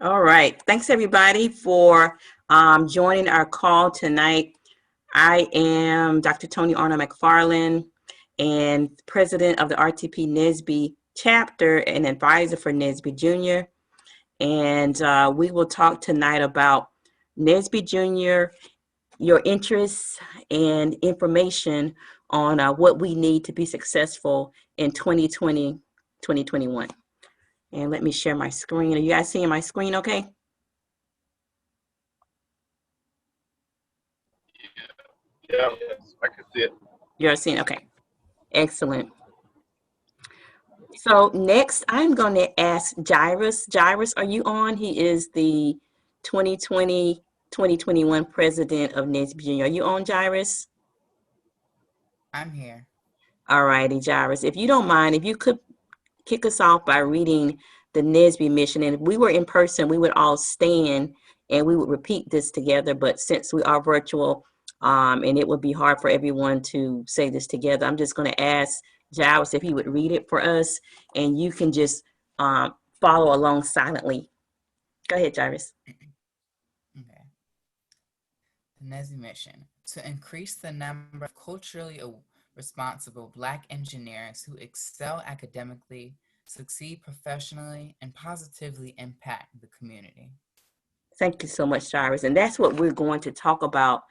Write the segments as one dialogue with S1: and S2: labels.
S1: All right. Thanks everybody for joining our call tonight. I am Dr. Tony Arnold McFarland and president of the RTP NSBE Chapter and advisor for NSBE Jr. And we will talk tonight about NSBE Jr., your interests and information on what we need to be successful in 2020, 2021. And let me share my screen. Are you guys seeing my screen okay?
S2: Yeah, I can see it.
S1: You're seeing, okay. Excellent. So next, I'm going to ask Jairus. Jairus, are you on? He is the 2020-2021 president of NSBE Jr. Are you on, Jairus?
S3: I'm here.
S1: All righty, Jairus. If you don't mind, if you could kick us off by reading the NSBE mission. And if we were in person, we would all stand and we would repeat this together. But since we are virtual, and it would be hard for everyone to say this together, I'm just going to ask Jairus if he would read it for us, and you can just follow along silently. Go ahead, Jairus.
S3: Okay. The NSBE mission: to increase the number of culturally responsible Black engineers who excel academically, succeed professionally, and positively impact the community.
S1: Thank you so much, Jairus. And that's what we're going to talk about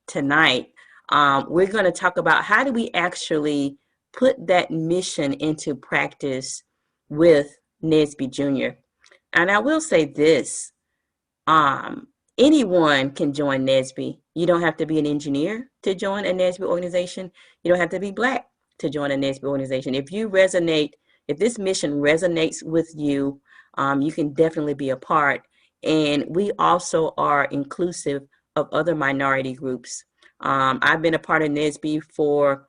S1: tonight. We're going to talk about how do we actually put that mission into practice with NSBE Jr. And I will say this, anyone can join NSBE. You don't have to be an engineer to join a NSBE organization. You don't have to be Black to join a NSBE organization. If this mission resonates with you, you can definitely be a part. And we also are inclusive of other minority groups. I've been a part of NSBE for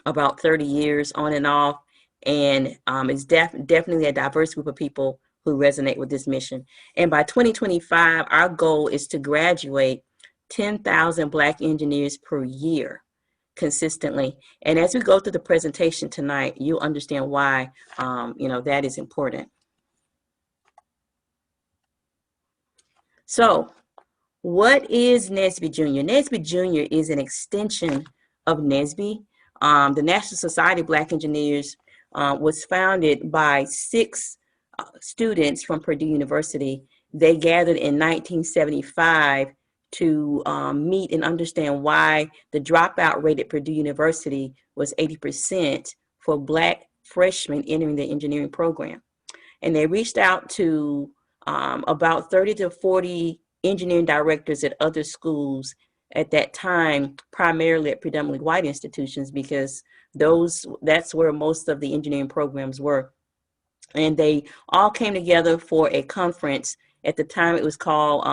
S1: about 30 years on and off, and it's definitely a diverse group of people who resonate with this mission. And by 2025, our goal is to graduate 10,000 Black engineers per year consistently. And as we go through the presentation tonight, you'll understand why that is important. So what is NSBE Jr.? NSBE Jr. is an extension of NSBE. The National Society of Black Engineers was founded by 6 students from Purdue University. They gathered in 1975 to meet and understand why the dropout rate at Purdue University was 80% for Black freshmen entering the engineering program. And they reached out to about 30 to 40 engineering directors at other schools at that time, primarily at predominantly white institutions, because that's where most of the engineering programs were. And they all came together for a conference. At the time, it was called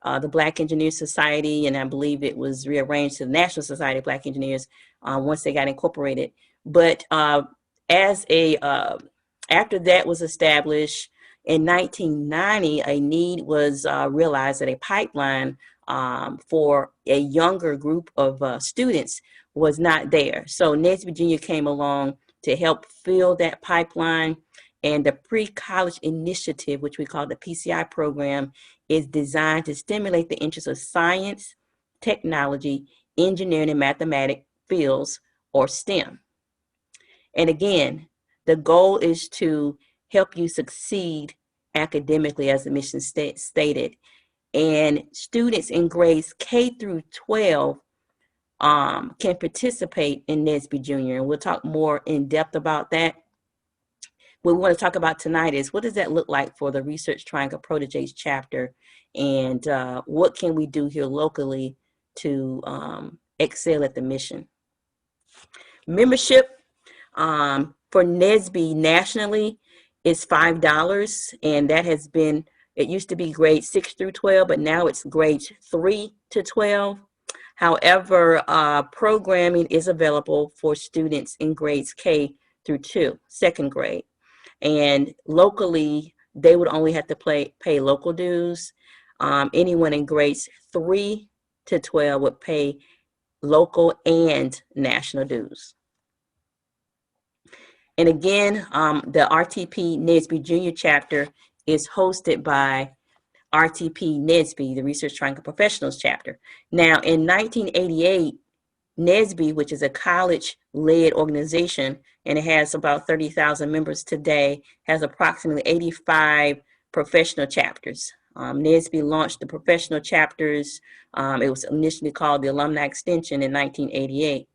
S1: the Black Engineer Society, and I believe it was rearranged to the National Society of Black Engineers once they got incorporated. But after that was established, in 1990, a need was realized that a pipeline for a younger group of students was not there. So NSBE Jr. came along to help fill that pipeline. And the pre-college initiative, which we call the PCI program, is designed to stimulate the interest of science, technology, engineering, and mathematics fields, or STEM. And again, the goal is to help you succeed academically, as the mission stated. And students in grades K through 12 can participate in NSBE Jr. And we'll talk more in depth about that. What we want to talk about tonight is, what does that look like for the Research Triangle Proteges chapter, and what can we do here locally to excel at the mission? Membership for NSBE nationally is $5, and that has been, it used to be grades 6 through 12, but now it's grades 3 to 12. However, programming is available for students in grades K through 2, second grade. And locally, they would only have to pay local dues. Anyone in grades 3 to 12 would pay local and national dues. And again, the RTP NSBE Jr. chapter is hosted by RTP NSBE, the Research Triangle Professionals chapter. Now, in 1988, NSBE, which is a college-led organization, and it has about 30,000 members today, has approximately 85 professional chapters. NSBE launched the professional chapters. It was initially called the Alumni Extension in 1988,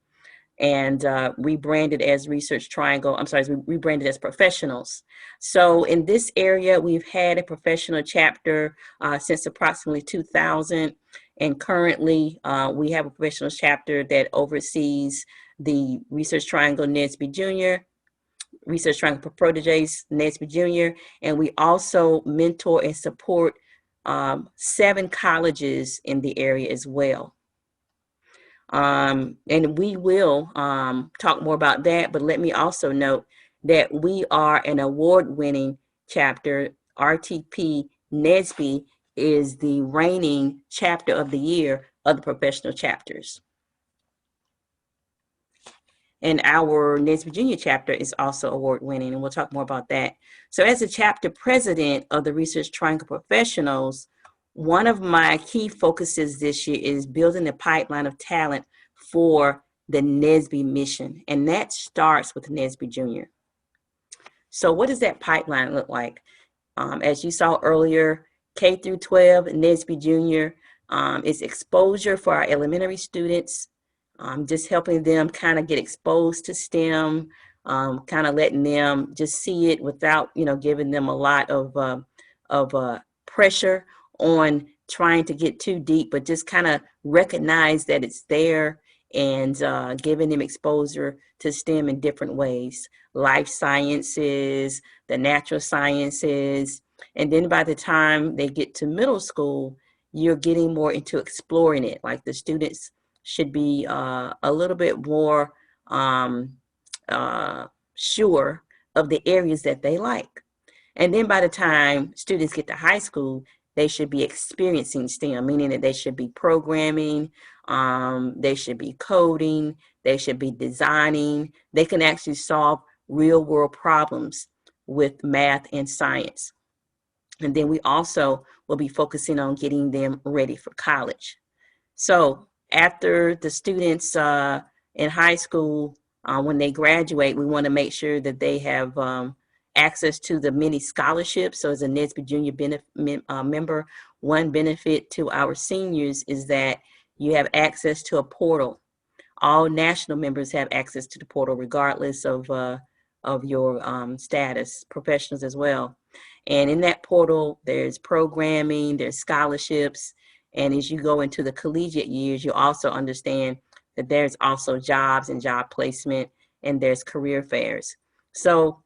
S1: and rebranded as Research Triangle. I'm sorry, rebranded as Professionals. So in this area, we've had a professional chapter since approximately 2000. And currently, we have a professional chapter that oversees the Research Triangle NSBE Jr., Research Triangle Proteges NSBE Jr., and we also mentor and support 7 colleges in the area as well. And we will talk more about that, but let me also note that we are an award-winning chapter. RTP NSBE is the reigning chapter of the year of the professional chapters. And our NSBE Junior chapter is also award-winning, and we'll talk more about that. So as a chapter president of the Research Triangle Professionals, one of my key focuses this year is building a pipeline of talent for the NSBE Mission, and that starts with NSBE Junior. So what does that pipeline look like? As you saw earlier, K through 12, NSBE Junior is exposure for our elementary students, just helping them kind of get exposed to STEM, kind of letting them just see it without, giving them a lot of pressure on trying to get too deep, but just kind of recognize that it's there, and giving them exposure to STEM in different ways, life sciences, the natural sciences. And then by the time they get to middle school, you're getting more into exploring it. Like the students should be a little bit more sure of the areas that they like. And then by the time students get to high school, they should be experiencing STEM, meaning that they should be programming, they should be coding, they should be designing. They can actually solve real world problems with math and science. And then we also will be focusing on getting them ready for college. So after the students in high school, when they graduate, we want to make sure that they have access to the many scholarships. So as a NSBE Junior member, one benefit to our seniors is that you have access to a portal. All national members have access to the portal, regardless of your status, professionals as well. And in that portal, there's programming, there's scholarships. And as you go into the collegiate years, you also understand that there's also jobs and job placement, and there's career fairs. So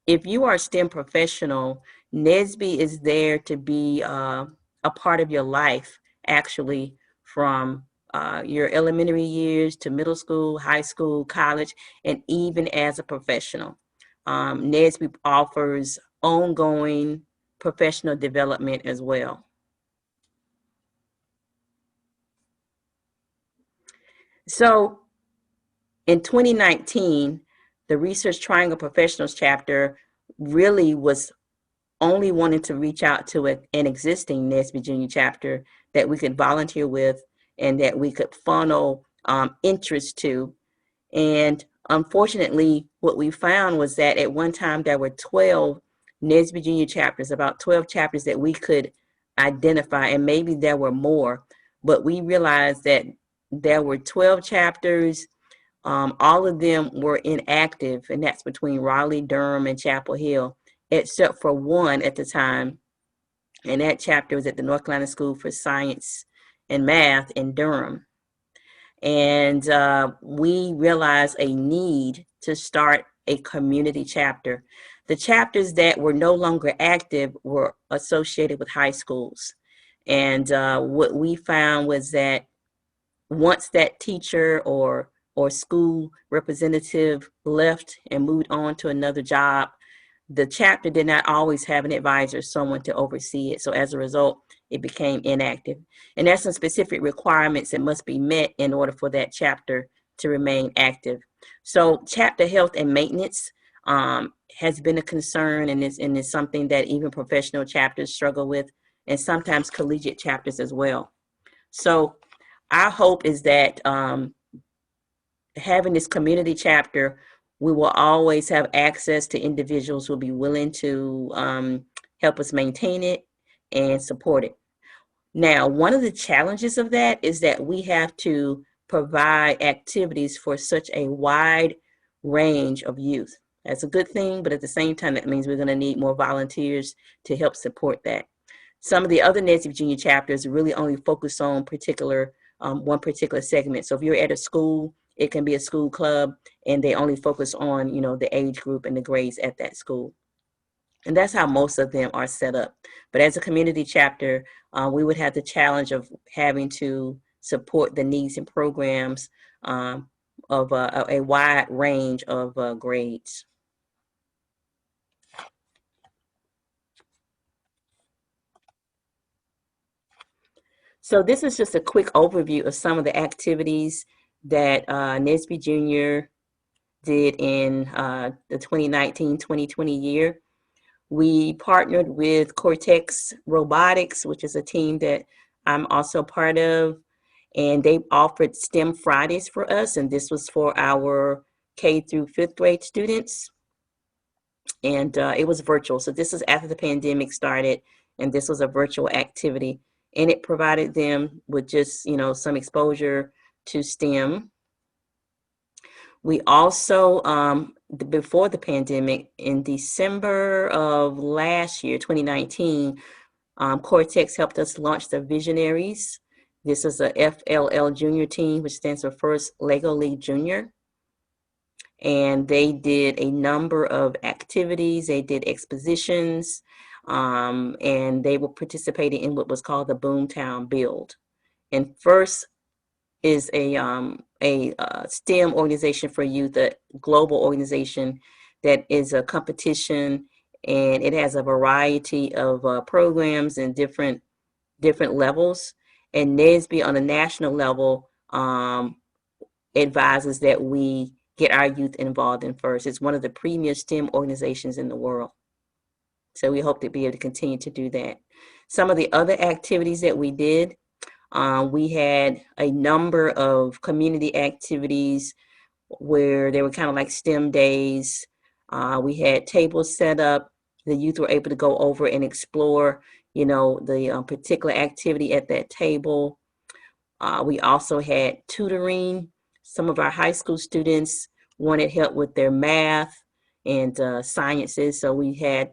S1: if you are a STEM professional, NSBE is there to be a part of your life, actually, from your elementary years to middle school, high school, college, and even as a professional. NSBE offers ongoing professional development as well. So in 2019, the Research Triangle Professionals chapter really was only wanting to reach out to an existing NSBE Junior chapter that we could volunteer with and that we could funnel interest to. And unfortunately, what we found was that at one time there were 12 NSBE Junior chapters, about 12 chapters that we could identify, and maybe there were more, but we realized that there were 12 chapters. All of them were inactive, and that's between Raleigh, Durham, and Chapel Hill, except for one at the time, and that chapter was at the North Carolina School for Science and Math in Durham. And we realized a need to start a community chapter. The chapters that were no longer active were associated with high schools. And what we found was that once that teacher or school representative left and moved on to another job, the chapter did not always have an advisor, someone to oversee it. So as a result, it became inactive. And there's some specific requirements that must be met in order for that chapter to remain active. So chapter health and maintenance has been a concern, and is something that even professional chapters struggle with, and sometimes collegiate chapters as well. So our hope is that having this community chapter, we will always have access to individuals who will be willing to help us maintain it and support it. Now, one of the challenges of that is that we have to provide activities for such a wide range of youth. That's a good thing, but at the same time, that means we're going to need more volunteers to help support that. Some of the other NSBE Junior chapters really only focus on one particular segment. So if you're at a school, it can be a school club, and they only focus on, the age group and the grades at that school. And that's how most of them are set up. But as a community chapter, we would have the challenge of having to support the needs and programs of a wide range of grades. So this is just a quick overview of some of the activities that NSBE Jr. did in the 2019-2020 year. We partnered with Cortex Robotics, which is a team that I'm also part of, and they offered STEM Fridays for us, and this was for our K through 5th grade students, and it was virtual. So this is after the pandemic started, and this was a virtual activity, and it provided them with just, some exposure to STEM. We also, before the pandemic, in December of last year, 2019, Cortex helped us launch the Visionaries. This is a FLL Junior team, which stands for First Lego League Junior. And they did a number of activities. They did expositions, and they were participating in what was called the Boomtown Build. And First is a STEM organization for youth, a global organization that is a competition, and it has a variety of programs and different levels. And NSBE on a national level advises that we get our youth involved in First. It's one of the premier STEM organizations in the world. So we hope to be able to continue to do that. Some of the other activities that we did, we had a number of community activities where they were kind of like STEM days. We had tables set up. The youth were able to go over and explore, the particular activity at that table. We also had tutoring. Some of our high school students wanted help with their math and sciences, so we had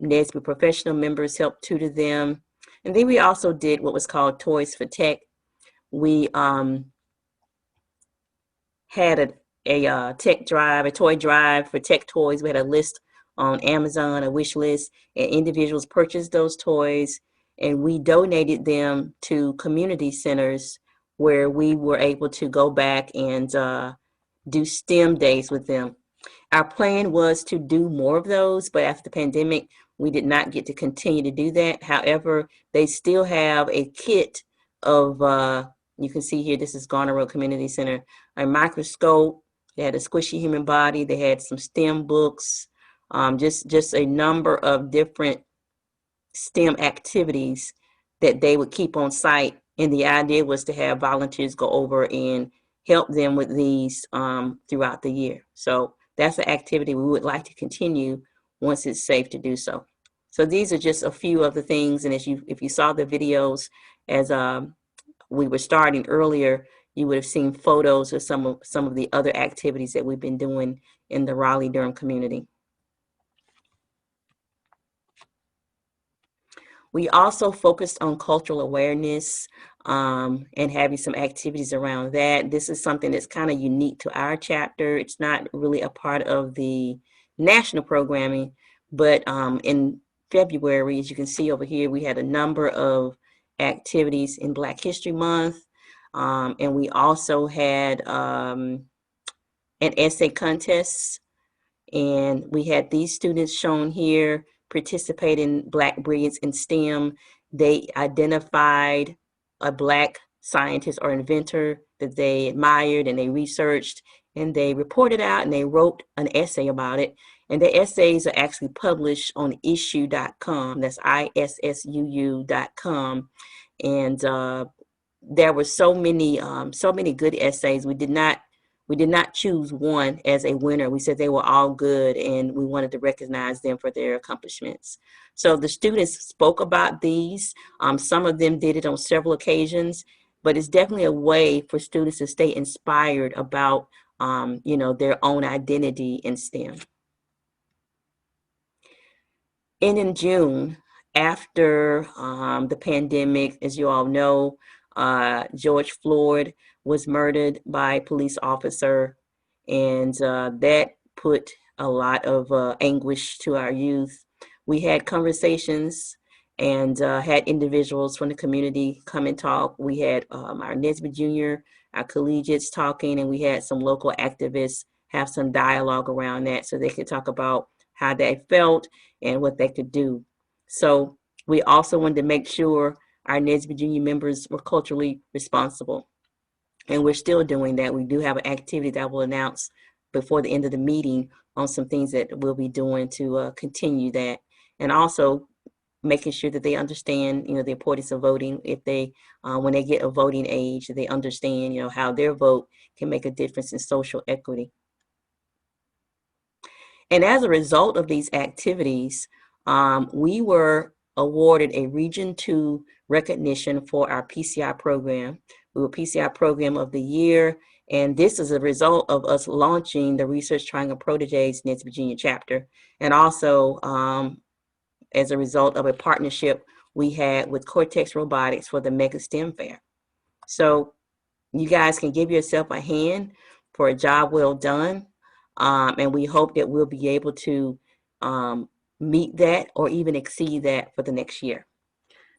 S1: NSBE professional members help tutor them. And then we also did what was called Toys for Tech. We had a tech drive, a toy drive for tech toys. We had a list on Amazon, a wish list, and individuals purchased those toys, and we donated them to community centers where we were able to go back and do STEM days with them. Our plan was to do more of those, but after the pandemic, we did not get to continue to do that. However, they still have a kit of, you can see here, this is Garner Road Community Center, a microscope. They had a squishy human body. They had some STEM books, just a number of different STEM activities that they would keep on site. And the idea was to have volunteers go over and help them with these throughout the year. So that's an activity we would like to continue once it's safe to do so. So these are just a few of the things. And if you saw the videos as we were starting earlier, you would have seen photos of some of the other activities that we've been doing in the Raleigh-Durham community. We also focused on cultural awareness and having some activities around that. This is something that's kind of unique to our chapter. It's not really a part of the national programming, but in February, as you can see over here, we had a number of activities in Black History Month, and we also had an essay contest, and we had these students shown here participate in Black Brilliance in STEM. They identified a Black scientist or inventor that they admired, and they researched, and they reported out, and they wrote an essay about it. And the essays are actually published on issue.com. That's ISSUU.com. And there were so many good essays. We did not choose one as a winner. We said they were all good, and we wanted to recognize them for their accomplishments. So the students spoke about these. Some of them did it on several occasions, but it's definitely a way for students to stay inspired about their own identity in STEM. And in June, after the pandemic, as you all know, George Floyd was murdered by a police officer, and that put a lot of anguish to our youth. We had conversations and had individuals from the community come and talk. We had our NSBE Jr., our collegiates talking, and we had some local activists have some dialogue around that so they could talk about how they felt and what they could do. So we also wanted to make sure our NSBE Jr. members were culturally responsible. And we're still doing that. We do have an activity that we'll announce before the end of the meeting on some things that we'll be doing to continue that. And also making sure that they understand, the importance of voting. If they, when they get a voting age, they understand, how their vote can make a difference in social equity. And as a result of these activities, we were awarded a Region 2 recognition for our PCI program. We were PCI Program of the Year, and this is a result of us launching the Research Triangle Proteges NSBE Jr. chapter, and also as a result of a partnership we had with Cortex Robotics for the Mega STEM Fair. So you guys can give yourself a hand for a job well done. And we hope that we'll be able to meet that or even exceed that for the next year.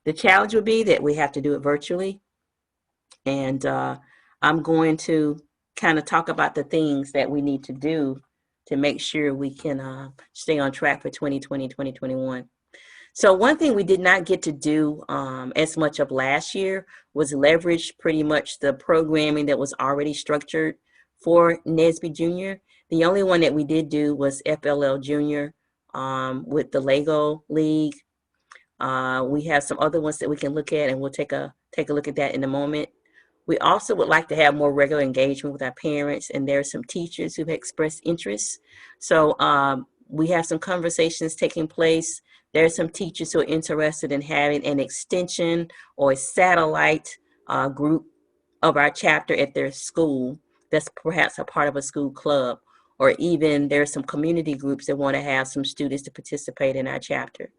S1: The challenge will be that we have to do it virtually. And I'm going to kind of talk about the things that we need to do to make sure we can stay on track for 2020, 2021. So one thing we did not get to do as much of last year was leverage pretty much the programming that was already structured for NSBE Jr. The only one that we did do was FLL Junior with the Lego League. We have some other ones that we can look at, and we'll take a look at that in a moment. We also would like to have more regular engagement with our parents, and there are some teachers who've expressed interest. So we have some conversations taking place. There are some teachers who are interested in having an extension or a satellite group of our chapter at their school that's perhaps a part of a school club, or even there's some community groups that want to have some students to participate in our chapter.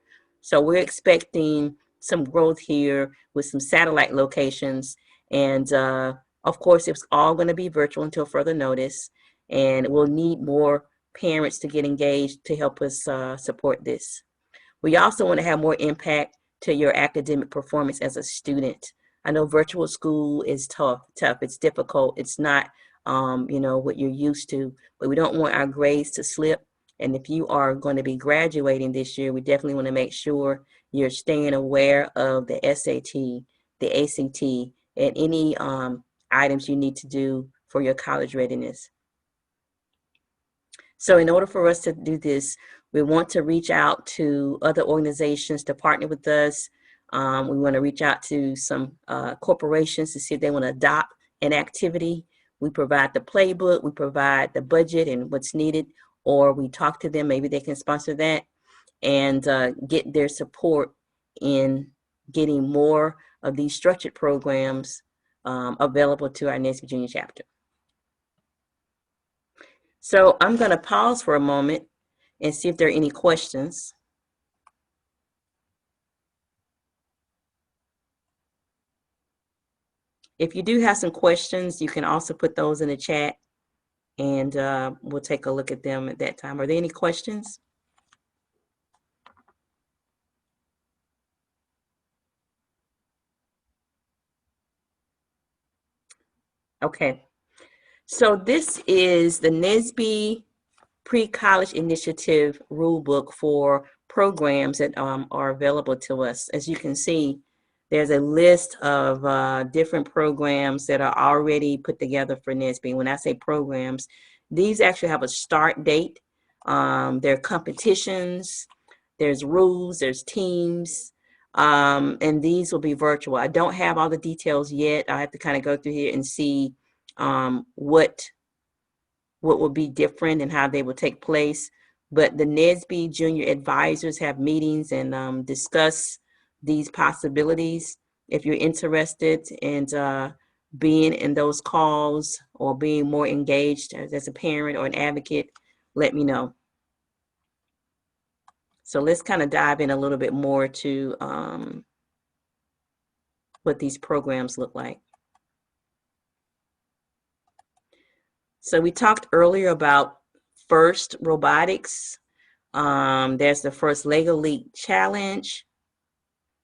S1: So we're expecting some growth here with some satellite locations. And of course, it's all going to be virtual until further notice. And we'll need more parents to get engaged to help us support this. We also want to have more impact to your academic performance as a student. I know virtual school is tough. It's difficult. It's not, what you're used to, but we don't want our grades to slip. And if you are going to be graduating this year, we definitely want to make sure you're staying aware of the SAT, the ACT, and any items you need to do for your college readiness. So in order for us to do this, we want to reach out to other organizations to partner with us. We want to reach out to some corporations to see if they want to adopt an activity. We provide the playbook, we provide the budget and what's needed, or we talk to them, maybe they can sponsor that, and get their support in getting more of these structured programs available to our NSBE Junior chapter. So I'm going to pause for a moment and see if there are any questions. If you do have some questions, you can also put those in the chat, and we'll take a look at them at that time. Are there any questions? Okay. So this is the NSBE Pre-College Initiative Rulebook for programs that are available to us. As you can see, there's a list of different programs that are already put together for NSBE. When I say programs, these actually have a start date. There are competitions, there's rules, there's teams, and these will be virtual. I don't have all the details yet. I have to kind of go through here and see what will be different and how they will take place. But the NSBE Junior advisors have meetings and discuss these possibilities. If you're interested in being in those calls or being more engaged as a parent or an advocate, let me know. So let's kind of dive in a little bit more to what these programs look like. So we talked earlier about FIRST robotics. There's the First Lego League Challenge.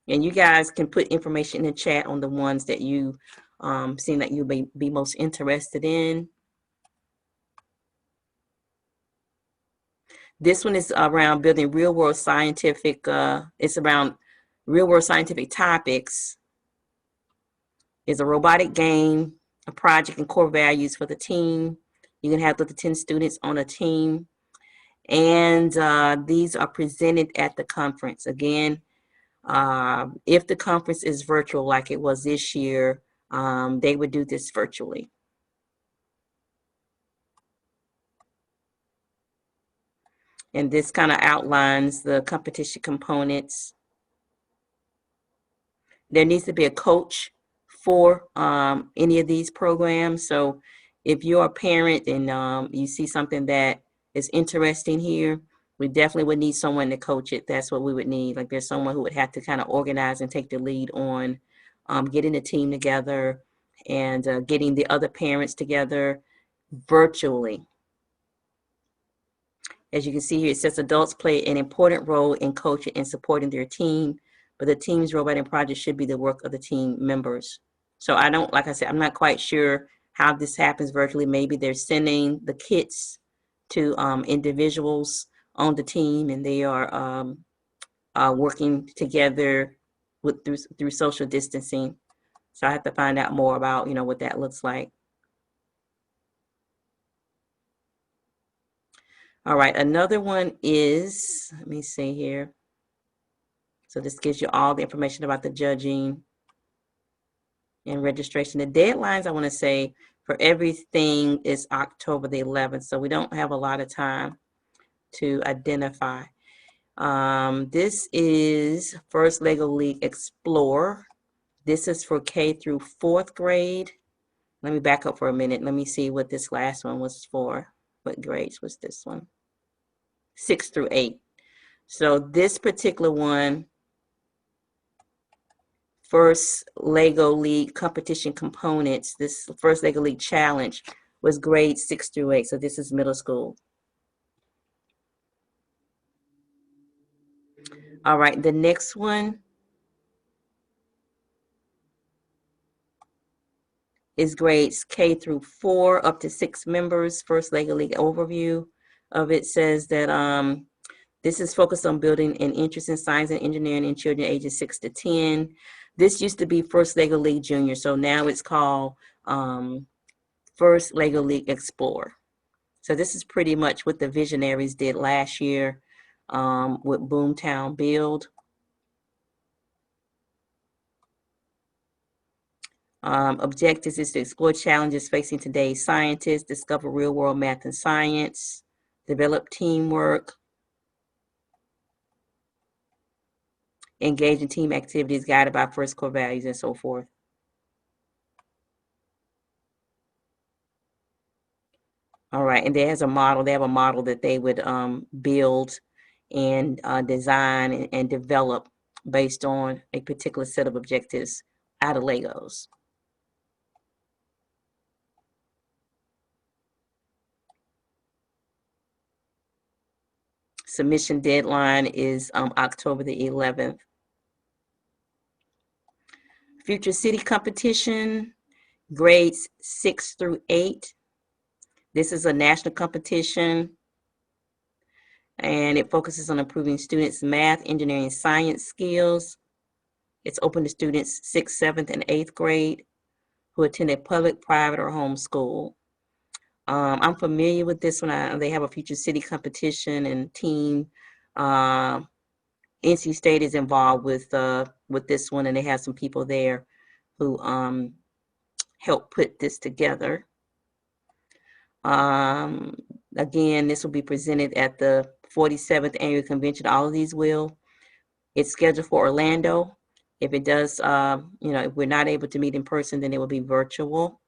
S1: And you guys can put information in the chat on the ones that you seem that you may be most interested in. This one is around building real-world scientific, it's around real-world scientific topics. It's a robotic game, a project, and core values for the team. You can have up to 10 students on a team. And these are presented at the conference. Again, if the conference is virtual like it was this year, they would do this virtually. And this kind of outlines the competition components. There needs to be a coach for any of these programs. So if you're a parent and you see something that is interesting here, we definitely would need someone to coach it. That's what we would need. Like there's someone who would have to kind of organize and take the lead on getting the team together and getting the other parents together virtually. As you can see here, it says adults play an important role in coaching and supporting their team, but the team's role in project should be the work of the team members. So I don't, like I said, I'm not quite sure how this happens virtually. Maybe they're sending the kits to individuals on the team, and they are working together through social distancing. So I have to find out more about, what that looks like. All right, another one is, let me see here. So this gives you all the information about the judging and registration. The deadlines, I want to say, for everything is October the 11th. So we don't have a lot of time to identify. This is First Lego League Explore. This is for K through 4th grade. Let me back up for a minute. Let me see what this last one was for. What grades was this one? 6 through 8. So this particular one, First Lego League competition components, this First Lego League challenge was grades 6 through 8. So this is middle school. All right, the next one is grades K through 4, up to 6 members. First Lego League overview of it says that this is focused on building an interest in science and engineering in children ages 6 to 10. This used to be First Lego League Junior, so now it's called First Lego League Explore. So this is pretty much what the Visionaries did last year with Boomtown Build. Objectives is to explore challenges facing today's scientists, discover real-world math and science, develop teamwork, engage in team activities guided by first core values, and so forth. All right, and there's a model. They have a model that they would build and design and develop based on a particular set of objectives out of Legos. Submission deadline is October the 11th. Future City competition, grades 6 through 8. This is a national competition, and it focuses on improving students' math, engineering, science skills. It's open to students 6th, 7th, and 8th grade who attend a public, private, or home school. I'm familiar with this one. They have a future city competition and team. NC State is involved with this one, and they have some people there who help put this together. Again, this will be presented at the 47th Annual Convention. All of these will. It's scheduled for Orlando. If it does, if we're not able to meet in person, then it will be virtual.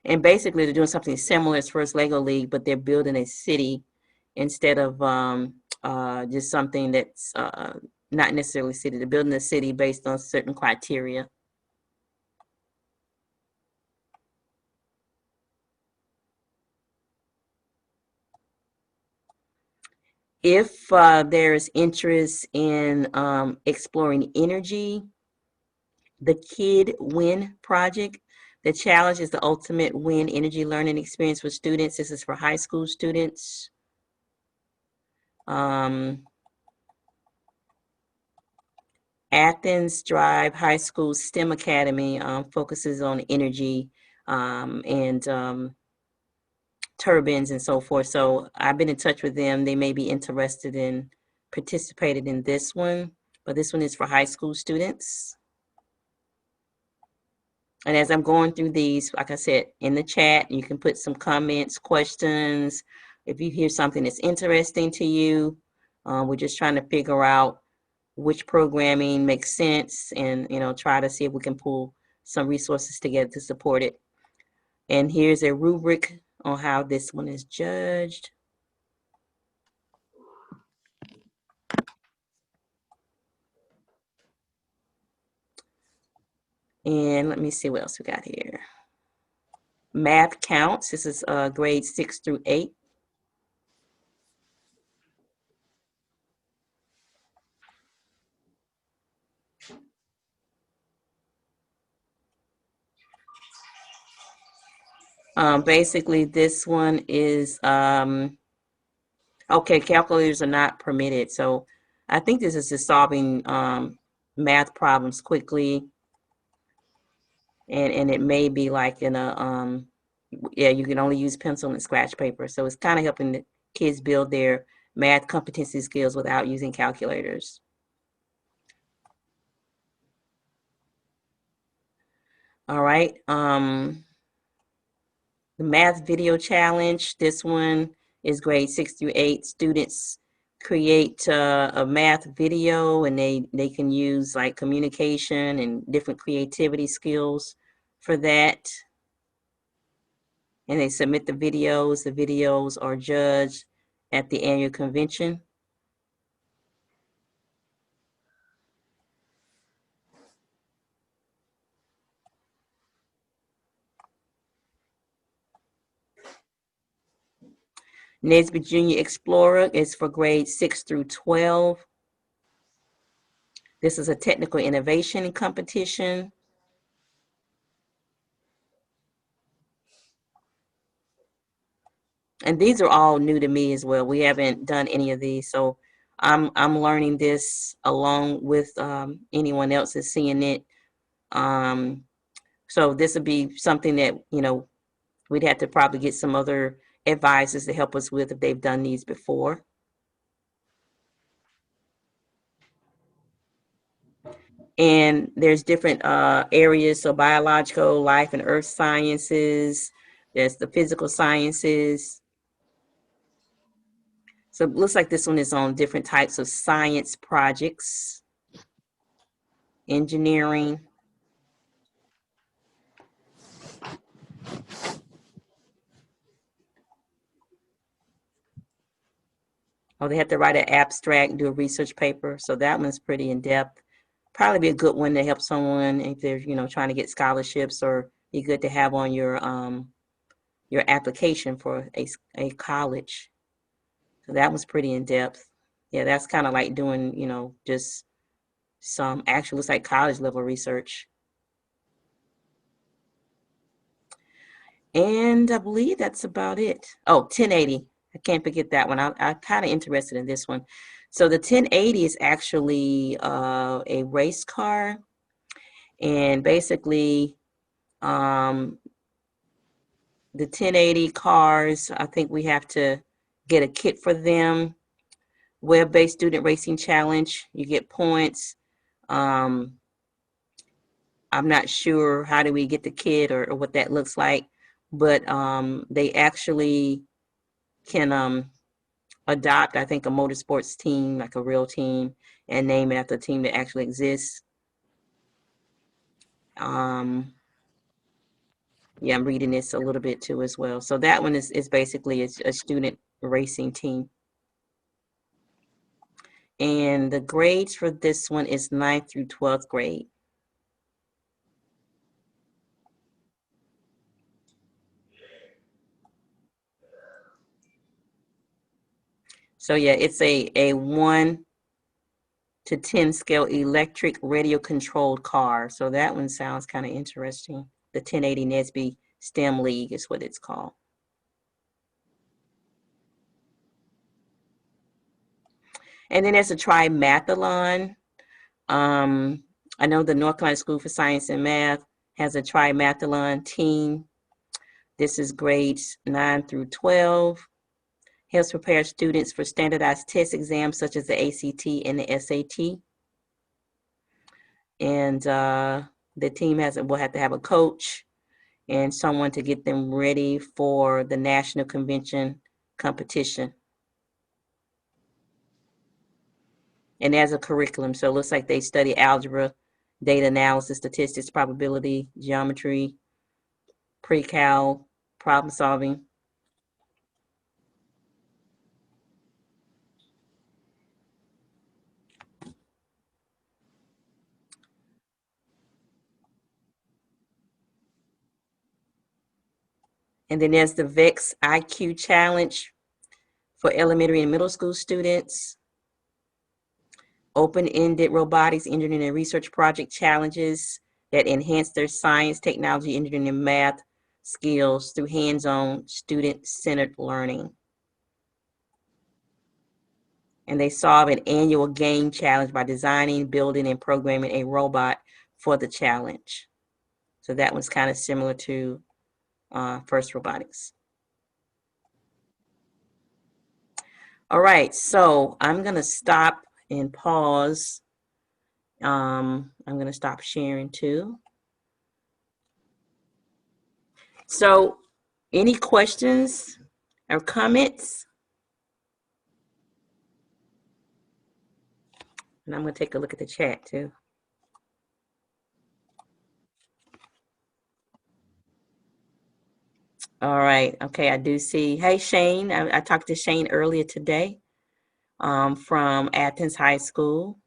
S1: And basically, they're doing something similar as First Lego League, but they're building a city instead of just something that's not necessarily city. They're building a city based on certain criteria. If there's interest in exploring energy, the Kid Win Project. The challenge is the ultimate win energy learning experience for students. This is for high school students. Athens Drive High School STEM Academy focuses on energy and turbines and so forth. So I've been in touch with them. They may be interested in participating in this one, but this one is for high school students. And as I'm going through these, like I said, in the chat, you can put some comments, questions. If you hear something that's interesting to you, we're just trying to figure out which programming makes sense and, try to see if we can pull some resources together to support it. And here's a rubric on how this one is judged. And let me see what else we got here. Math counts. This is grades 6 through 8. Basically, this one is, okay, calculators are not permitted. So I think this is just solving math problems quickly. And it may be like in a, yeah, you can only use pencil and scratch paper. So it's kind of helping the kids build their math competency skills without using calculators. All right. The math video challenge. This one is grade 6 through 8. Students create a math video, and they can use like communication and different creativity skills for that. And they submit the videos. The videos are judged at the annual convention. NSBE Jr Explorer is for grades 6 through 12. This is a technical innovation competition. And these are all new to me as well. We haven't done any of these, so I'm learning this along with anyone else that's seeing it. So this would be something that we'd have to probably get some other advisors to help us with if they've done these before. And there's different areas, so biological, life and earth sciences. There's the physical sciences. So it looks like this one is on different types of science projects, engineering. Oh, they have to write an abstract, do a research paper. So that one's pretty in depth. Probably be a good one to help someone if they're, trying to get scholarships, or be good to have on your application for a college. So that was pretty in depth. Yeah, that's kind of like doing, just some actual, it's like college level research. And I believe that's about it. Oh, 1080. I can't forget that one. I'm kind of interested in this one. So the 1080 is actually a race car. And basically, the 1080 cars, I think we have to get a kit for them. Web-based student racing challenge, you get points. I'm not sure how do we get the kit or what that looks like, but they actually can adopt, I think, a motorsports team, like a real team, and name it after a team that actually exists. Yeah, I'm reading this a little bit too as well. So that one is basically a student racing team. And the grades for this one is 9th through 12th grade. So yeah, it's a 1 to 10 scale electric radio controlled car. So that one sounds kind of interesting. The 1080 NSBE STEM League is what it's called. And then there's a trimathlon. I know the North Carolina School for Science and Math has a trimathlon team. This is grades 9 through 12. Helps prepare students for standardized test exams such as the ACT and the SAT. And the team will have to have a coach and someone to get them ready for the national convention competition. And there's a curriculum, so it looks like they study algebra, data analysis, statistics, probability, geometry, pre-cal, problem solving. And then there's the VEX IQ challenge for elementary and middle school students. Open-ended robotics, engineering, and research project challenges that enhance their science, technology, engineering, and math skills through hands-on, student-centered learning. And they solve an annual game challenge by designing, building, and programming a robot for the challenge. So that one's kind of similar to FIRST Robotics. All right, so I'm going to stop and pause. I'm going to stop sharing too. So any questions or comments? And I'm going to take a look at the chat too. All right. Okay, I do see. Hey, Shane. I talked to Shane earlier today from Athens High School.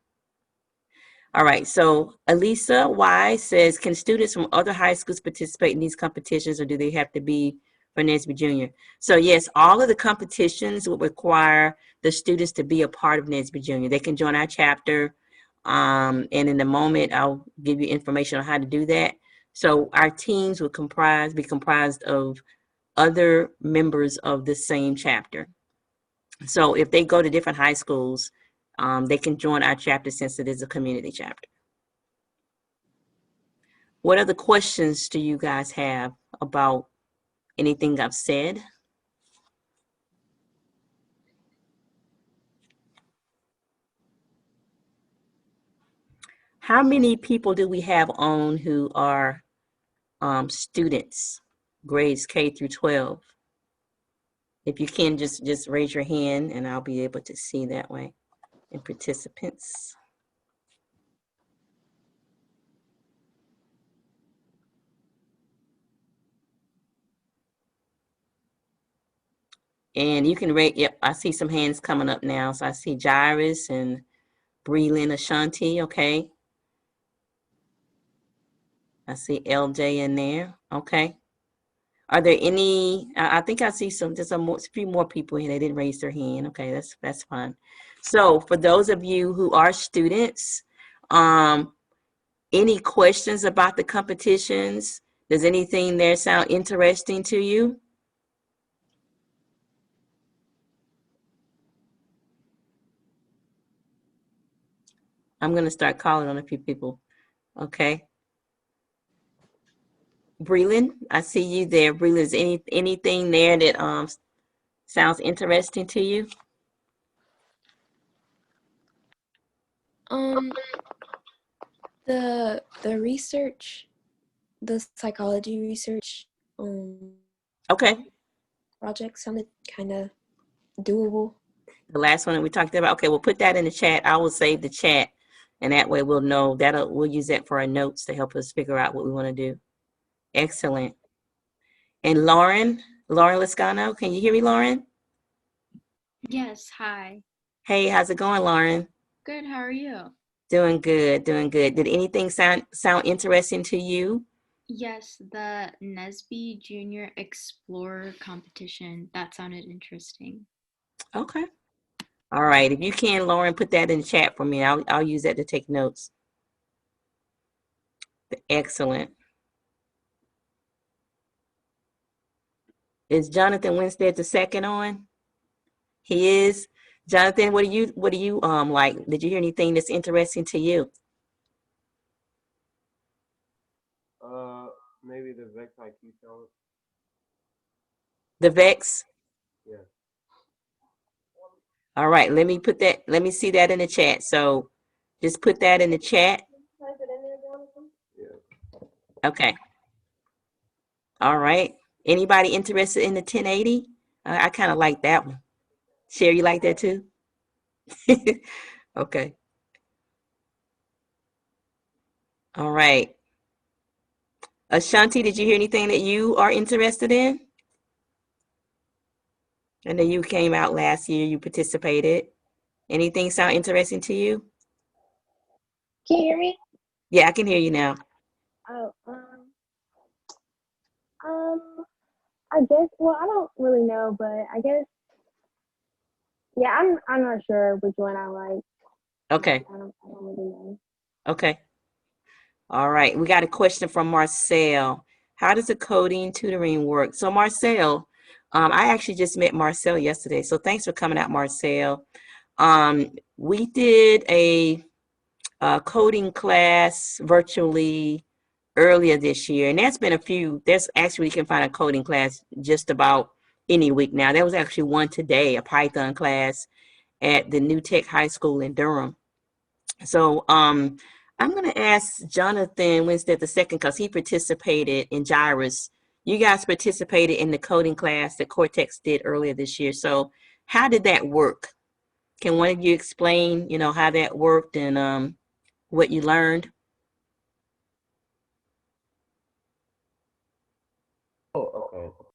S1: All right. So Elisa Y says, can students from other high schools participate in these competitions, or do they have to be for NSBE Jr? So yes, all of the competitions will require the students to be a part of NSBE Jr. They can join our chapter. And in a moment, I'll give you information on how to do that. So our teams will be comprised of other members of the same chapter. So if they go to different high schools, they can join our chapter since it is a community chapter. What other questions do you guys have about anything I've said? How many people do we have on who are students, grades K through 12? If you can, just raise your hand and I'll be able to see that way. And participants. And you can rate, yep, I see some hands coming up now. So I see Jairus and Breland Ashanti, okay. I see LJ in there, okay. Are there any, I think I see just a few more people here. They didn't raise their hand. Okay, that's fine. So for those of you who are students, any questions about the competitions? Does anything there sound interesting to you? I'm going to start calling on a few people. Okay. Breland, I see you there. Breland, is anything there that sounds interesting to you?
S4: Um, the research, the psychology research
S1: Okay.
S4: project sounded kind of doable.
S1: The last one that we talked about. Okay, we'll put that in the chat. I will save the chat, and that way we'll know that we'll use that for our notes to help us figure out what we want to do. Excellent. And Lauren Lascano, can you hear me, Lauren?
S5: Yes, hi.
S1: Hey, how's it going, Lauren?
S5: Good, how are you?
S1: Doing good, doing good. Did anything sound interesting to you?
S5: Yes, the NSBE Jr Explorer competition, that sounded interesting.
S1: Okay. All right. If you can, Lauren, put that in the chat for me. I'll use that to take notes. Excellent. Is Jonathan Winstead the second on? He is. Jonathan, what do you like? Did you hear anything that's interesting to you?
S2: Maybe the Vex IQ challenge.
S1: The Vex?
S2: Yeah.
S1: All right, let me see that in the chat. So just put that in the chat.
S2: Yeah.
S1: Okay. All right. Anybody interested in the 1080? I kind of like that one. Sherry, you like that too? Okay. All right. Ashanti, did you hear anything that you are interested in? I know you came out last year, you participated. Anything sound interesting to you?
S6: Can you hear me?
S1: Yeah, I can hear you now.
S6: Oh, I guess. Well, I don't really know, but I guess. Yeah, I'm not sure which one I like.
S1: Okay.
S6: I don't really know.
S1: Okay. All right. We got a question from Marcel. How does the coding tutoring work? So Marcel, I actually just met Marcel yesterday. So thanks for coming out, Marcel. We did a coding class virtually earlier this year, and there's actually, you can find a coding class just about any week now. There was actually one today, a Python class at the New Tech High School in Durham. So I'm going to ask Jonathan Winstead the second, because he participated in Gyrus. You guys participated in the coding class that Cortex did earlier this year. So how did that work? Can one of you explain, how that worked and what you learned?
S2: Oh, okay.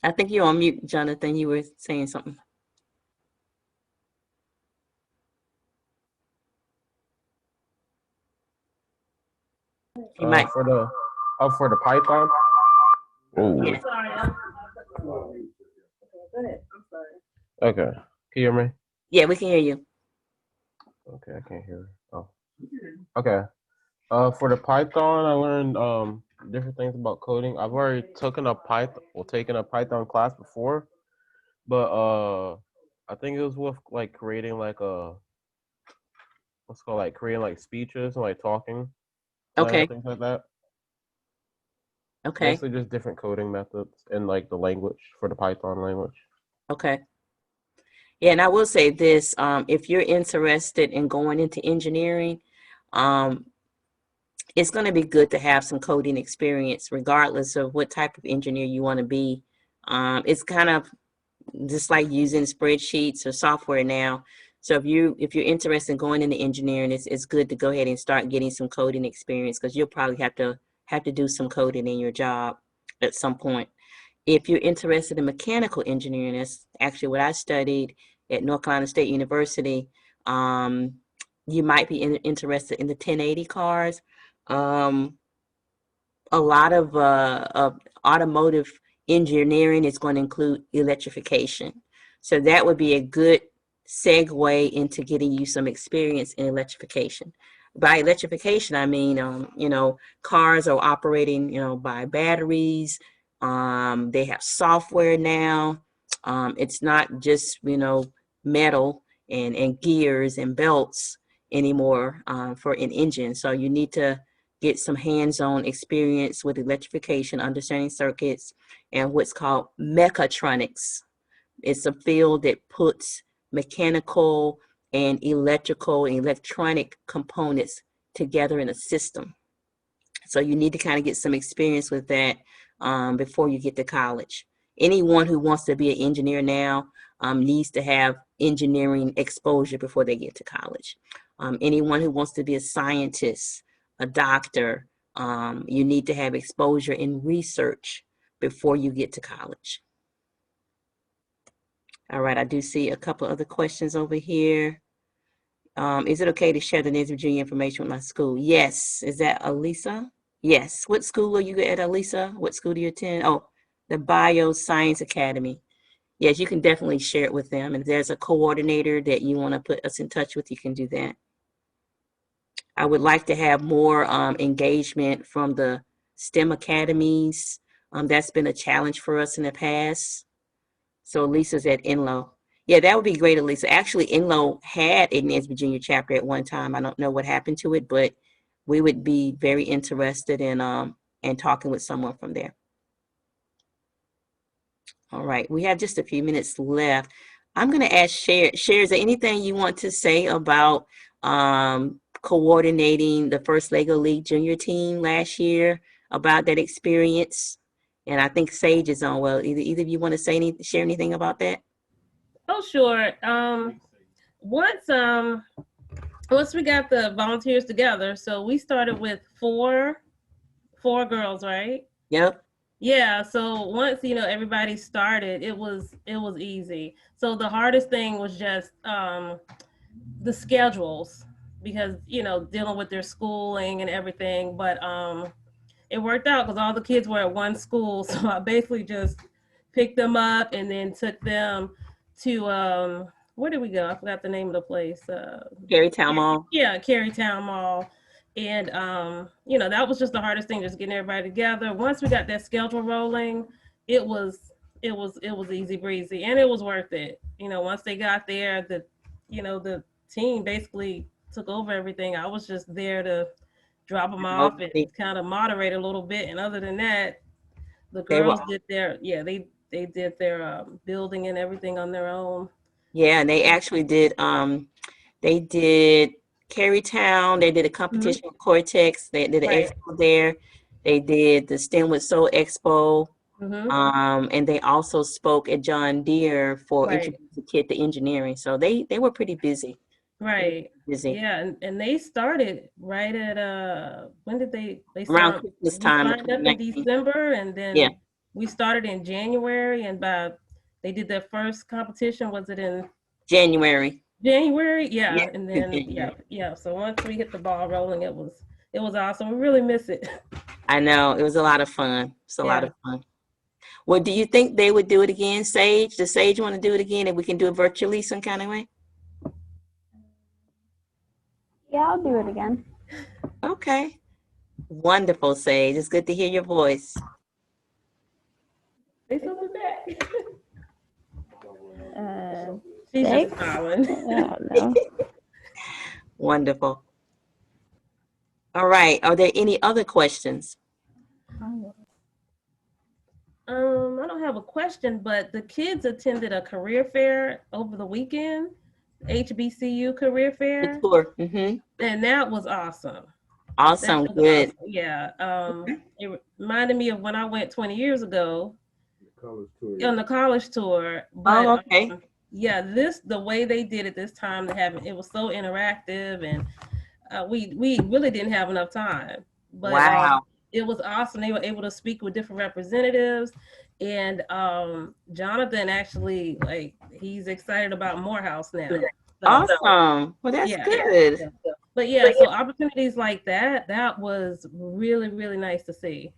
S1: I think you're on mute, Jonathan. You were saying something. You might.
S2: For the Python. Oh.
S1: Yeah.
S2: Okay. Can you hear me?
S1: Yeah, we can hear you.
S2: Okay, I can't hear. Oh. Okay. For the Python, I learned different things about coding. I've already taken a Python class before, but I think it was with like creating like creating like speeches and like talking,
S1: Okay.
S2: things like that.
S1: Okay.
S2: Basically, just different coding methods and like the language for the Python language.
S1: Okay. Yeah, and I will say this, if you're interested in going into engineering, it's going to be good to have some coding experience, regardless of what type of engineer you want to be. It's kind of just like using spreadsheets or software now. So if you're interested in going into engineering, it's good to go ahead and start getting some coding experience, because you'll probably have to do some coding in your job at some point. If you're interested in mechanical engineering, that's actually what I studied at North Carolina State University. You might be interested in the 1080 cars. A lot of automotive engineering is going to include electrification. So that would be a good segue into getting you some experience in electrification. By electrification, I mean, cars are operating, by batteries. They have software now. It's not just, metal and gears and belts anymore for an engine. So you need to get some hands-on experience with electrification, understanding circuits, and what's called mechatronics. It's a field that puts mechanical and electrical and electronic components together in a system. So you need to kind of get some experience with that before you get to college. Anyone who wants to be an engineer now needs to have engineering exposure before they get to college. Anyone who wants to be a scientist, a doctor, you need to have exposure in research before you get to college. All right, I do see a couple other questions over here. Is it okay to share the NSBE Jr information with my school? Yes. Is that Alisa? Yes. What school are you at, Alisa? What school do you attend? Oh, the Bioscience Academy. Yes, you can definitely share it with them. And if there's a coordinator that you want to put us in touch with, you can do that. I would like to have more engagement from the STEM academies. That's been a challenge for us in the past. So Lisa's at Enloe. Yeah, that would be great, Elisa. Actually, Enloe had an NSBE Jr chapter at one time. I don't know what happened to it, but we would be very interested in talking with someone from there. All right, we have just a few minutes left. I'm going to ask Cher, is there anything you want to say about coordinating the first Lego League Junior team last year, about that experience? And I think Sage is on. Well, either of you want to share anything about that?
S7: Oh, sure. Once we got the volunteers together, so we started with four girls, right?
S1: Yep.
S7: Yeah. So once everybody started, it was easy. So the hardest thing was just the schedules, because dealing with their schooling and everything. But it worked out because all the kids were at one school, so I basically just picked them up and then took them to where did we go? I forgot the name of the place.
S1: Carytown Mall.
S7: Yeah, Carytown Mall. And that was just the hardest thing, just getting everybody together. Once we got that schedule rolling, it was easy breezy, and it was worth it. Once they got there, the team basically took over everything. I was just there to drop them off and kind of moderate a little bit. And other than that, the girls did their they did their building and everything on their own.
S1: Yeah, and they actually did Carytown, they did a competition with Cortex, they did an expo there, they did the STEM with Soul Expo, and they also spoke at John Deere for introducing the kid to engineering. So they were pretty busy.
S7: Right.
S1: Busy.
S7: Yeah, and they started right at when did they
S1: around Christmas time?
S7: Signed up in December, and then we started in January, and they did their first competition. Was it in January? Yeah. And then yeah. So once we hit the ball rolling, it was awesome. We really miss it.
S1: I know, it was a lot of fun. It's a lot of fun. Well, do you think they would do it again, Sage? Does Sage want to do it again, and we can do it virtually some kind of way?
S6: Yeah, I'll do it again.
S1: Okay. Wonderful, Sage. It's good to hear your voice.
S7: Say something back.
S6: She's
S7: just smiling.
S6: Oh, no.
S1: Wonderful. All right. Are there any other questions?
S7: I don't have a question, but the kids attended a career fair over the weekend, HBCU career fair.
S1: The tour.
S7: And that was awesome.
S1: Awesome. Good.
S7: Awesome. Yeah. It reminded me of when I went 20 years ago on the college tour. But,
S1: okay.
S7: Yeah, the way they did it this time, it was so interactive, and we really didn't have enough time. But
S1: wow.
S7: It was awesome. They were able to speak with different representatives, and Jonathan actually, he's excited about Morehouse now. So,
S1: awesome. Well, that's good.
S7: Yeah. But yeah, so opportunities like that was really, really nice to see.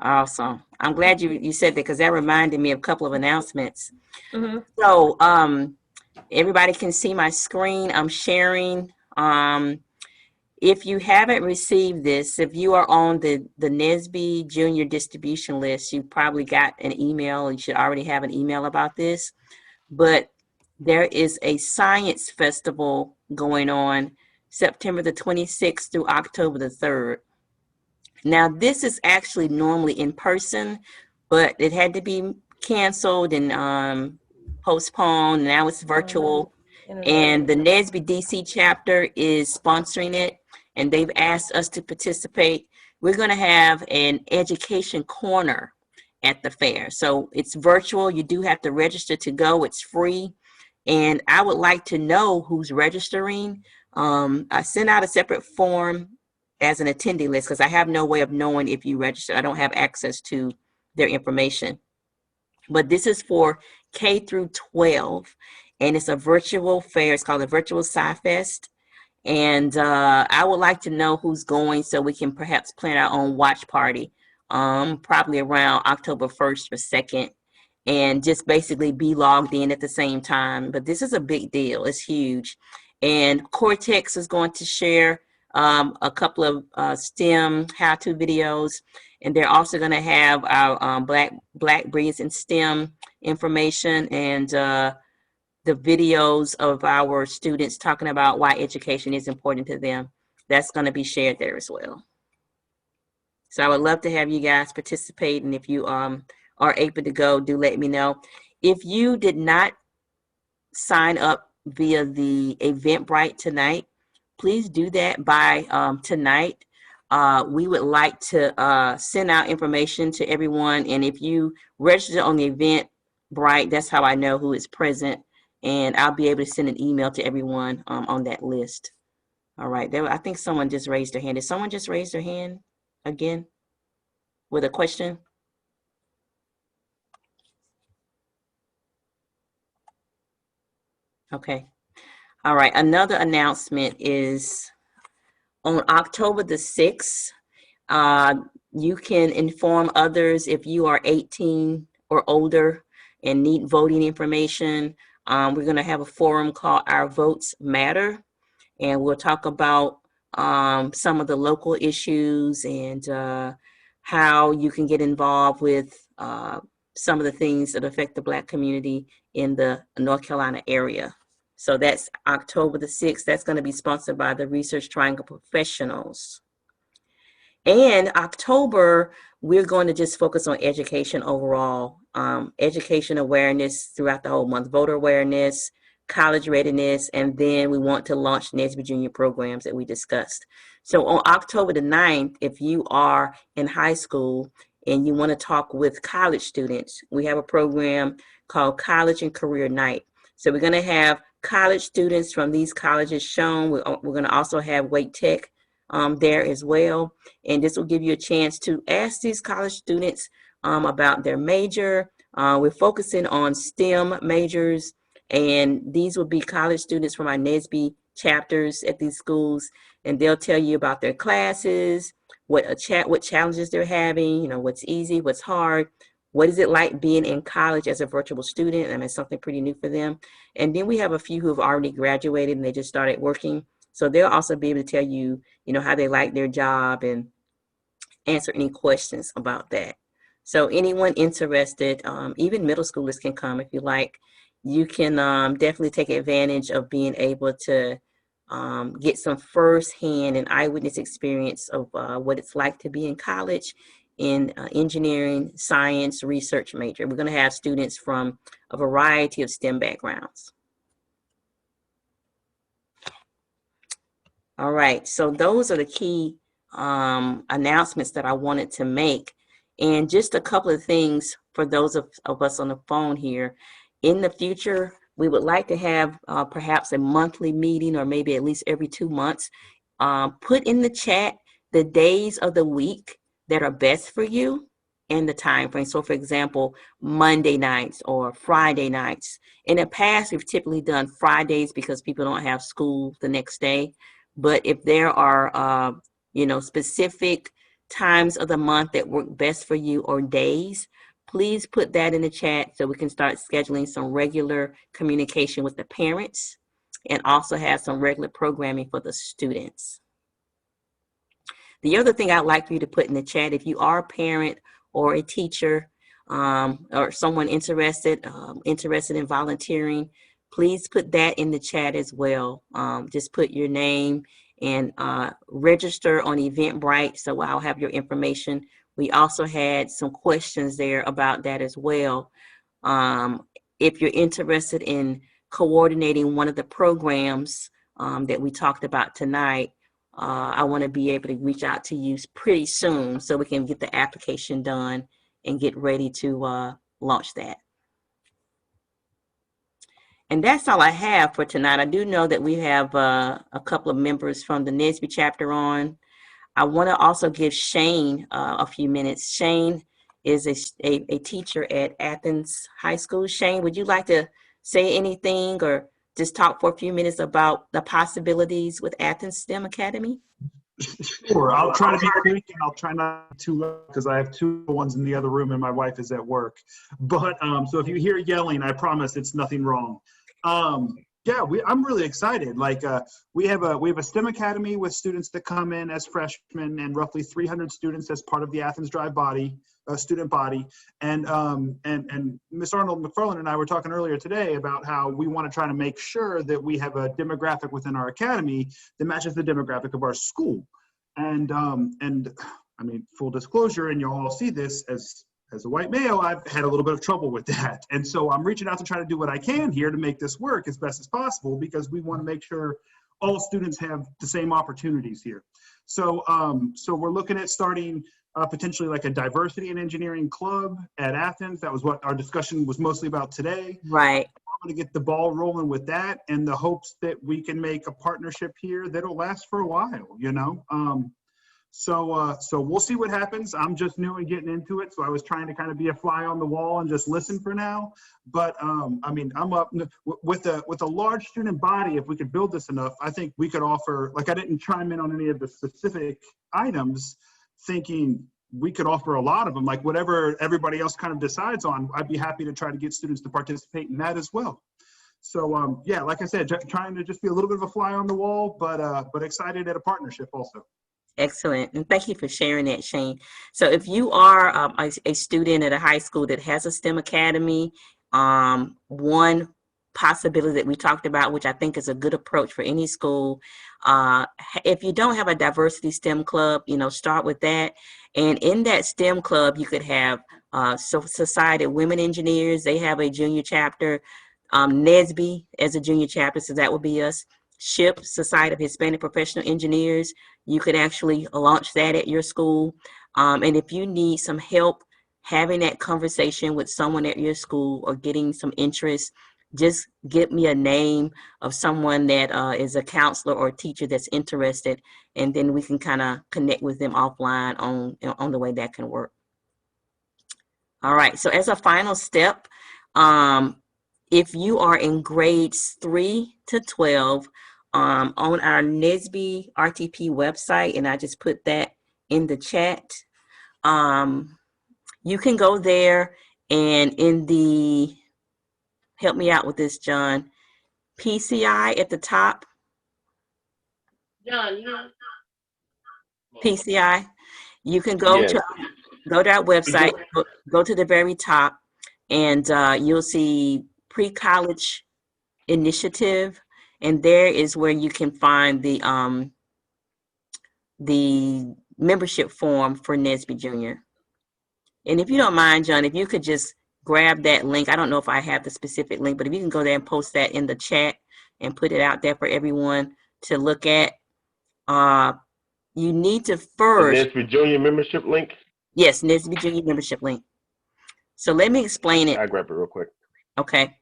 S1: Awesome. I'm glad you said that, because that reminded me of a couple of announcements. So everybody can see my screen. I'm sharing. If you haven't received this, if you are on the NSBE Jr distribution list, you probably got an email. You should already have an email about this. But there is a science festival going on September the 26th through October the 3rd. Now, this is actually normally in person, but it had to be canceled and postponed. Now it's virtual. And the NSBE DC chapter is sponsoring it, and they've asked us to participate. We're going to have an education corner at the fair. So it's virtual. You do have to register to go. It's free. And I would like to know who's registering. I sent out a separate form as an attendee list because I have no way of knowing if you register. I don't have access to their information. But this is for K through 12, and it's a virtual fair. It's called a Virtual Sci-Fest. And I would like to know who's going so we can perhaps plan our own watch party, probably around October 1st or 2nd, and just basically be logged in at the same time. But this is a big deal. It's huge. And Cortex is going to share a couple of STEM how-to videos, and they're also going to have our Black Brilliance in STEM information and the videos of our students talking about why education is important to them. That's going to be shared there as well. So I would love to have you guys participate, and if you are able to go, do let me know. If you did not sign up via the Eventbrite tonight, please do that by tonight. We would like to send out information to everyone, and if you register on the Eventbrite, that's how I know who is present, and I'll be able to send an email to everyone on that list. All right, I think someone just raised their hand. Did someone just raise their hand again with a question? Okay. All right, another announcement is on October the 6th, you can inform others if you are 18 or older and need voting information. We're going to have a forum called Our Votes Matter, and we'll talk about some of the local issues and how you can get involved with some of the things that affect the Black community in the North Carolina area. So that's October the 6th. That's going to be sponsored by the Research Triangle Professionals. And October, we're going to just focus on education overall, education awareness throughout the whole month, voter awareness, college readiness, and then we want to launch NSBE Jr programs that we discussed. So on October the 9th, if you are in high school and you want to talk with college students, we have a program called College and Career Night. So we're going to have college students from these colleges shown. We're going to also have Wake Tech there as well. And this will give you a chance to ask these college students about their major. We're focusing on STEM majors, and these will be college students from our NSBE chapters at these schools, and they'll tell you about their classes, what challenges they're having, what's easy, what's hard. What is it like being in college as a virtual student? I mean, it's something pretty new for them. And then we have a few who have already graduated and they just started working. So they'll also be able to tell you, how they like their job and answer any questions about that. So anyone interested, even middle schoolers can come if you like. You can definitely take advantage of being able to get some firsthand and eyewitness experience of what it's like to be in college in engineering, science, research major. We're going to have students from a variety of STEM backgrounds. All right, so those are the key announcements that I wanted to make. And just a couple of things for those of us on the phone here. In the future, we would like to have perhaps a monthly meeting, or maybe at least every 2 months. Put in the chat the days of the week that are best for you and the time frame. So for example, Monday nights or Friday nights. In the past, we've typically done Fridays because people don't have school the next day. But if there are, specific times of the month that work best for you or days, please put that in the chat so we can start scheduling some regular communication with the parents and also have some regular programming for the students. The other thing I'd like for you to put in the chat, if you are a parent or a teacher or someone interested in volunteering, please put that in the chat as well. Just put your name and register on Eventbrite, so I'll have your information. We also had some questions there about that as well. If you're interested in coordinating one of the programs that we talked about tonight, I want to be able to reach out to you pretty soon so we can get the application done and get ready to launch that. And that's all I have for tonight. I do know that we have a couple of members from the NSBE chapter on. I want to also give Shane a few minutes. Shane is a teacher at Athens High School. Shane, would you like to say anything or just talk for a few minutes about the possibilities with Athens STEM Academy?
S8: Sure, I'll try to be quick and I'll try not to loud because I have two ones in the other room and my wife is at work. But so if you hear yelling, I promise it's nothing wrong. Yeah, I'm really excited. Like we have a STEM Academy with students that come in as freshmen and roughly 300 students as part of the Athens Drive body, student body. And Ms. Arnold McFarland and I were talking earlier today about how we want to try to make sure that we have a demographic within our academy that matches the demographic of our school. And I mean, full disclosure, and you'll all see this as a white male, I've had a little bit of trouble with that. And so I'm reaching out to try to do what I can here to make this work as best as possible because we want to make sure all students have the same opportunities here. So, so we're looking at starting potentially like a diversity and engineering club at Athens. That was what our discussion was mostly about today.
S1: Right.
S8: I'm going to get the ball rolling with that in the hopes that we can make a partnership here that'll last for a while, you know? So we'll see what happens. I'm just new and getting into it. So I was trying to kind of be a fly on the wall and just listen for now. But I mean, I'm up with a large student body. If we could build this enough, I think we could offer, like I didn't chime in on any of the specific items thinking we could offer a lot of them, like whatever everybody else kind of decides on, I'd be happy to try to get students to participate in that as well. So yeah, like I said, trying to just be a little bit of a fly on the wall, but excited at a partnership also.
S1: Excellent. And thank you for sharing that, Shane. So if you are a student at a high school that has a STEM Academy, one possibility that we talked about, which I think is a good approach for any school, if you don't have a diversity STEM club, you know, start with that. And in that STEM club, you could have Society of Women Engineers. They have a junior chapter. NSBE as a junior chapter, so that would be us. SHIP, Society of Hispanic Professional Engineers. You could actually launch that at your school. And if you need some help having that conversation with someone at your school or getting some interest, just give me a name of someone that is a counselor or a teacher that's interested, and then we can kind of connect with them offline on the way that can work. All right, so as a final step, if you are in grades 3 to 12, on our NSBE RTP website, and I just put that in the chat, you can go there and in the, help me out with this, John, PCI at the top.
S2: John,
S1: PCI, you can go to our website, go to the very top, and you'll see pre-college initiative. And there is where you can find the membership form for NSBE Jr. And if you don't mind, John, if you could just grab that link. I don't know if I have the specific link, but if you can go there and post that in the chat and put it out there for everyone to look at. You need to first.
S2: The NSBE Junior membership link?
S1: Yes, NSBE Junior membership link. So let me explain it.
S2: I'll grab it real quick.
S1: Okay.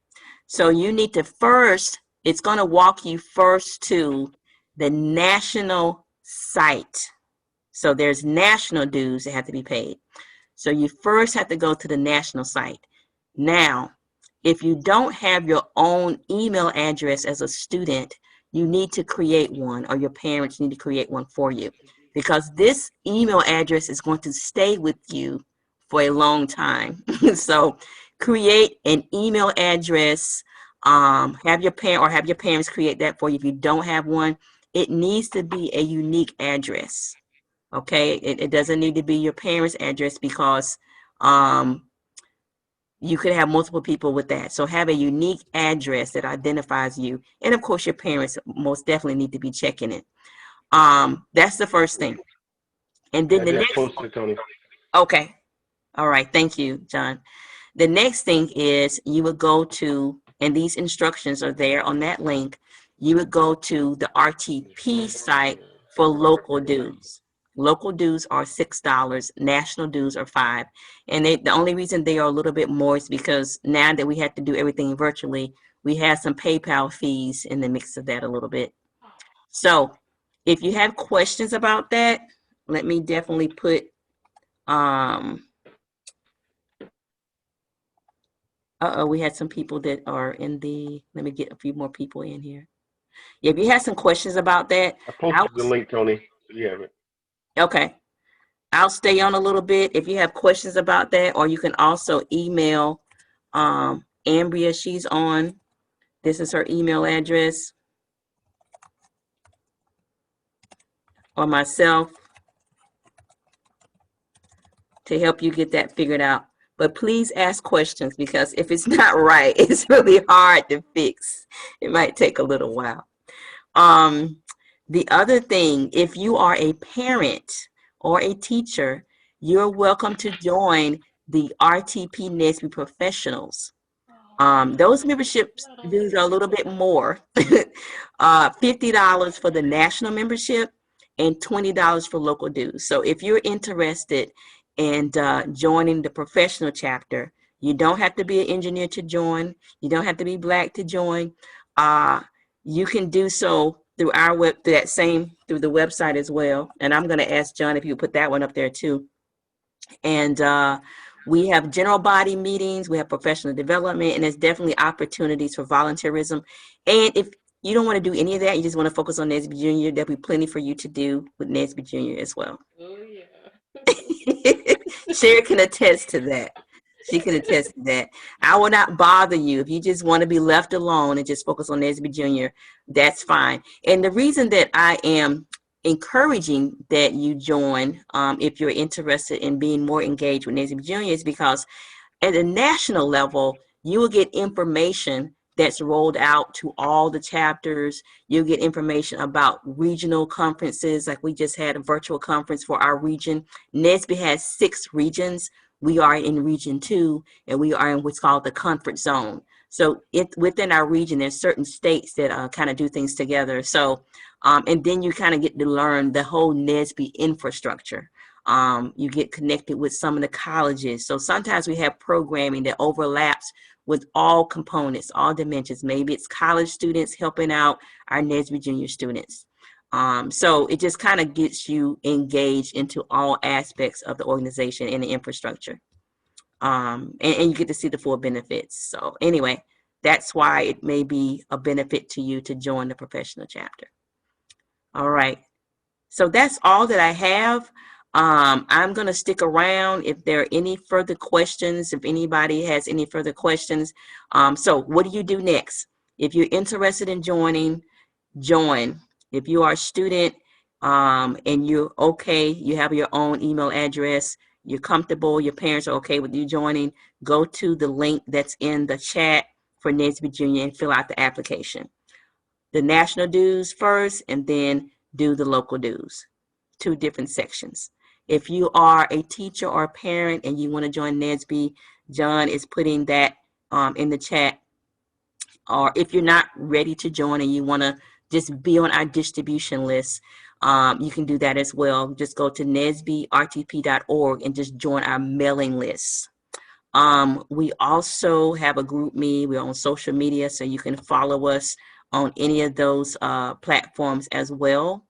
S1: So you need to first, it's going to walk you first to the national site. So there's national dues that have to be paid. So you first have to go to the national site. Now, if you don't have your own email address as a student, you need to create one, or your parents need to create one for you, because this email address is going to stay with you for a long time. So create an email address, have your parents create that for you. If you don't have one, it needs to be a unique address. Okay, it doesn't need to be your parents' address, because you could have multiple people with that. So have a unique address that identifies you. And of course, your parents most definitely need to be checking it. That's the first thing. And then the next,
S9: posted, Tony.
S1: okay. All right. Thank you, John. The next thing is you would go to, and these instructions are there on that link, you would go to the RTP site for local dues. Local dues are $6, national dues are $5. And the only reason they are a little bit more is because now that we have to do everything virtually, we have some PayPal fees in the mix of that a little bit. So if you have questions about that, let me definitely put, we had some people that are in the, let me get a few more people in here. Yeah, if you have some questions about that,
S9: I posted the link, Tony. So you have it.
S1: okay. I'll stay on a little bit if you have questions about that, or you can also email Ambria. She's on. This is her email address. Or myself to help you get that figured out. But please ask questions, because if it's not right, it's really hard to fix. It might take a little while. The other thing, if you are a parent or a teacher, you're welcome to join the RTP NSBE professionals. Those membership dues are a little bit more. $50 for the national membership and $20 for local dues. So if you're interested in joining the professional chapter, you don't have to be an engineer to join. You don't have to be Black to join. You can do so through our through the website as well. And I'm going to ask John if you put that one up there too. And we have general body meetings, we have professional development, and there's definitely opportunities for volunteerism. And if you don't want to do any of that, you just want to focus on NSBE Jr., there'll be plenty for you to do with NSBE Jr. as well.
S10: Oh, yeah.
S1: Sherry can attest to that. She can attest to that. I will not bother you. If you just want to be left alone and just focus on NSBE Jr., that's fine. And the reason that I am encouraging that you join, if you're interested in being more engaged with NSBE Jr., is because at the national level, you will get information that's rolled out to all the chapters. You'll get information about regional conferences, like we just had a virtual conference for our region. NSBE has 6 regions. We are in region 2, and we are in what's called the comfort zone. So within our region, there's certain states that kind of do things together. So, and then you kind of get to learn the whole NSBE infrastructure. You get connected with some of the colleges. So sometimes we have programming that overlaps with all components, all dimensions. Maybe it's college students helping out our NSBE Junior students. So it just kind of gets you engaged into all aspects of the organization and the infrastructure. And you get to see the full benefits. So anyway, that's why it may be a benefit to you to join the professional chapter. All right. So that's all that I have. I'm going to stick around if there are any further questions, if anybody has any further questions. So what do you do next? If you're interested in joining, join. If you are a student and you're okay, you have your own email address, you're comfortable, your parents are okay with you joining, go to the link that's in the chat for NSBE Junior and fill out the application. The national dues first, and then do the local dues. 2 different sections. If you are a teacher or a parent and you want to join NSBE, John is putting that in the chat. Or if you're not ready to join and you want to just be on our distribution list, you can do that as well. Just go to nsbertp.org and just join our mailing list. We also have a group me. We're on social media, so you can follow us on any of those platforms as well.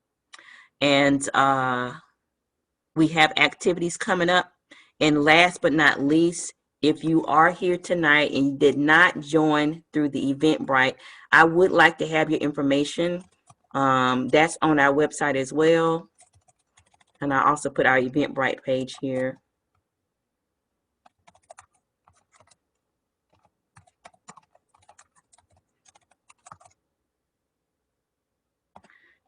S1: And we have activities coming up. And last but not least, if you are here tonight and you did not join through the Eventbrite, I would like to have your information. That's on our website as well. And I also put our Eventbrite page here.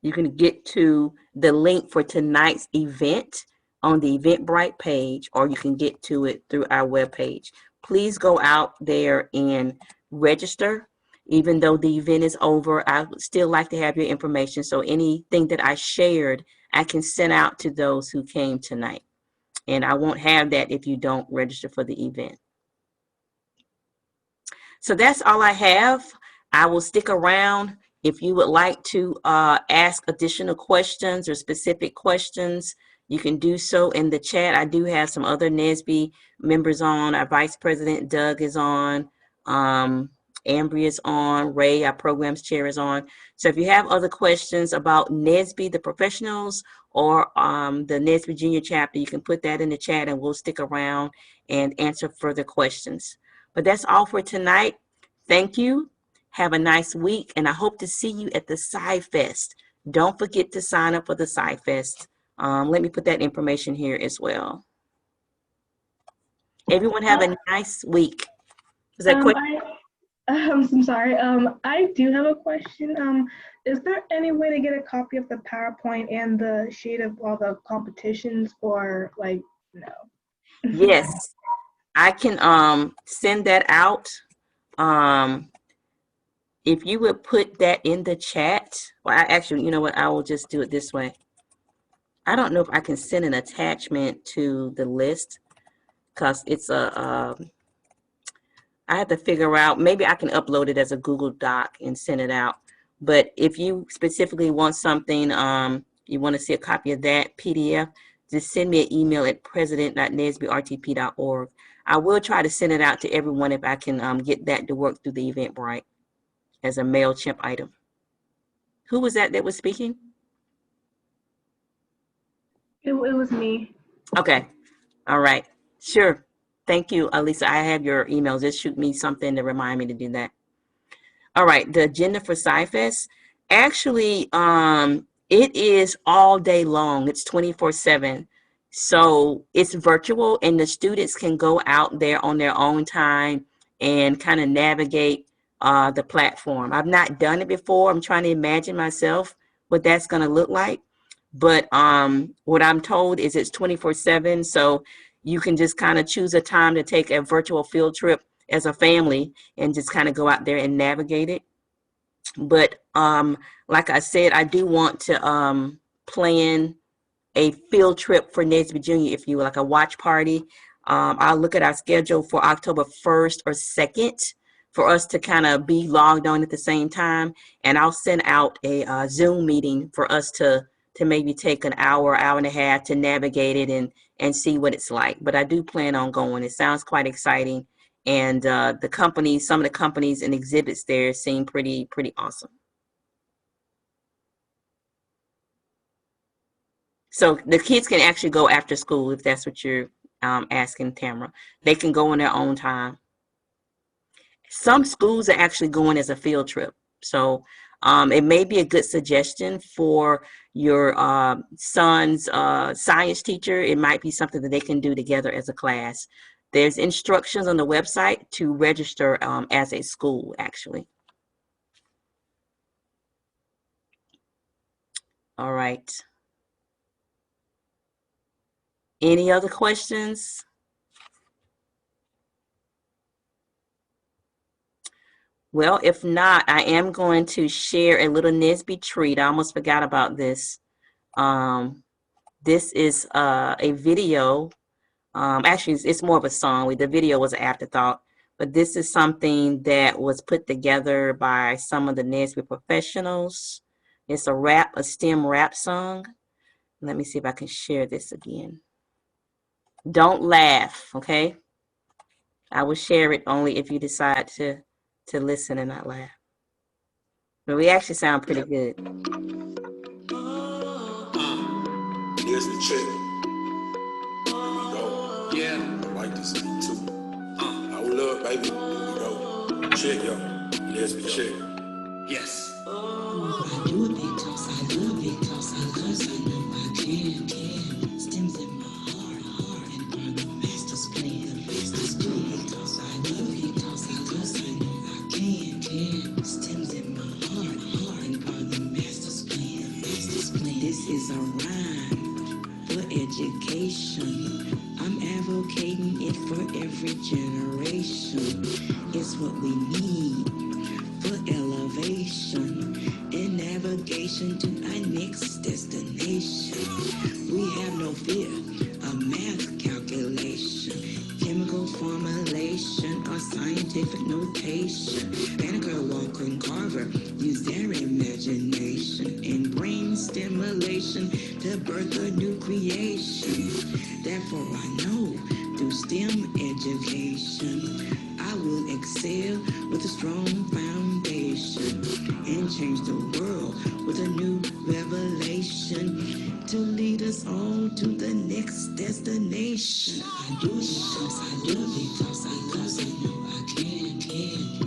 S1: You can get to the link for tonight's event on the Eventbrite page, or you can get to it through our webpage. please go out there and register. Even though the event is over, I would still like to have your information. So anything that I shared, I can send out to those who came tonight. And I won't have that if you don't register for the event. So that's all I have. I will stick around. If you would like to ask additional questions or specific questions, you can do so in the chat. I do have some other NSBE members on. Our Vice President Doug is on. Ambry is on. Ray, our programs chair, is on. So if you have other questions about NSBE, the professionals, or the NSBE Junior chapter, you can put that in the chat and we'll stick around and answer further questions. But that's all for tonight. Thank you. Have a nice week, and I hope to see you at the Sci-Fest. Don't forget to sign up for the Sci-Fest. Let me put that information here as well. Everyone have a nice week. Is that
S10: I'm sorry. I do have a question. Is there any way to get a copy of the PowerPoint and the sheet of all the competitions, or like, no?
S1: Yes, I can send that out. If you would put that in the chat, well, actually, you know what? I will just do it this way. I don't know if I can send an attachment to the list because it's I have to figure out, maybe I can upload it as a Google Doc and send it out. But if you specifically want something, you want to see a copy of that PDF, just send me an email at president.nsbertp.org. I will try to send it out to everyone if I can get that to work through the Eventbrite as a MailChimp item. Who was that was speaking?
S10: It was me.
S1: Okay. All right. Sure. Thank you, Alisa. I have your emails. Just shoot me something to remind me to do that. All right. The agenda for Sci-Fest. Actually, it is all day long. It's 24/7. So it's virtual, and the students can go out there on their own time and kind of navigate the platform. I've not done it before. I'm trying to imagine myself what that's going to look like. But what I'm told is it's 24/7. So you can just kind of choose a time to take a virtual field trip as a family and just kind of go out there and navigate it. But like I said, I do want to plan a field trip for NSBE Junior, if you will, like a watch party. I'll look at our schedule for October 1st or 2nd for us to kind of be logged on at the same time. And I'll send out a Zoom meeting for us to maybe take an hour and a half to navigate it and see what it's like. But I do plan on going. It sounds quite exciting. And the companies, some of the companies and exhibits there seem pretty awesome. So the kids can actually go after school if that's what you're asking, Tamara. They can go on their own time. Some schools are actually going as a field trip. So it may be a good suggestion for your son's science teacher. It might be something that they can do together as a class. There's instructions on the website to register as a school, actually. All right. Any other questions? Well, if not, I am going to share a little NSBE treat. I almost forgot about this. This is a video. Actually, it's more of a song. The video was an afterthought. But this is something that was put together by some of the NSBE professionals. It's a STEM rap song. Let me see if I can share this again. Don't laugh, okay? I will share it only if you decide to listen and not laugh. But we actually sound pretty good.
S11: Here's the check. Here we go. Yeah, I like this beat too. Hold up, baby. Here we go. Check, yo. Let's be check. Yes. I do it because I love it, because I know I can. Stems in my heart, and burn the master's plan. Master's plan, because I love it, because I know I can. Stems in my heart, and burn the master's plan. Master's plan. This is a rhyme for education. I'm advocating it for every generation.
S12: innovation is what we need for elevation and navigation to our next destination. We have no fear of math calculation, chemical formulation, or scientific notation. Banneker, Walker, and Carver use their imagination and brain stimulation to birth a new creation. Therefore, I know through STEM education, I will excel with a strong foundation and change the world with a new revelation to lead us all to the next destination. I do because I do because I know I can.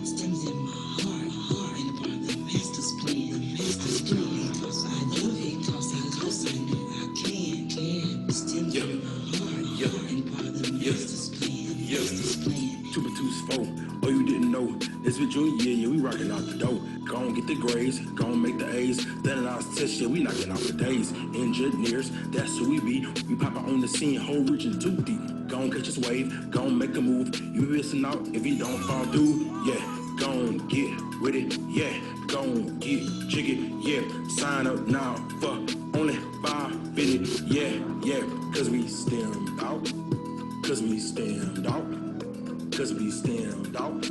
S12: Stems in my heart, and part of the master's plan. The master's plan because I do because I know I can. Stems in my heart, and part of the master's plan. The master's plan.
S11: 2 plus 2 is 4. Oh, you didn't know. NSBE Jr, yeah, we rocking out the dough. Go on, get the grades, go on, make the A's. Then I test, yeah, we knocking out the days. Engineers, that's who we be. We pop out on the scene, whole region too deep. Go on, catch this wave, go on, make a move. You be missing out if you don't fall through, yeah. Go on, get with it, yeah. Go on, get jiggy, yeah. Sign up now for only $5.50, yeah. Cause we stand out, cause we stand out. Cause we stand out.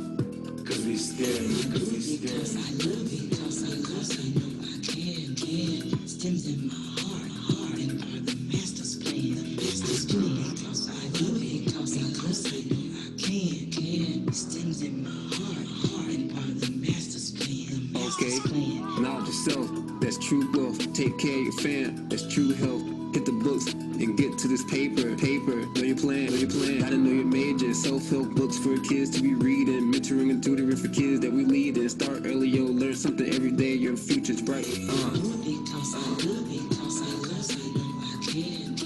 S11: Cause we stand. Cause we stand.
S12: Because I love it. Because I know I can. Stems in my heart, and part of the master's plan. The master's plan. Because I love it. Because I know I can. Stems in my heart, and part of the master's plan. The master's plan.
S13: Knowledge yourself. That's true wealth. Take care of your fam. That's true health. Hit the books and get to this paper. Know your plan. Gotta know your major. Self-help books for kids to be reading. Mentoring and tutoring for kids that we lead in. Start early, yo. Learn something every day. Your future's bright.
S12: Because I love it. Because I know I can.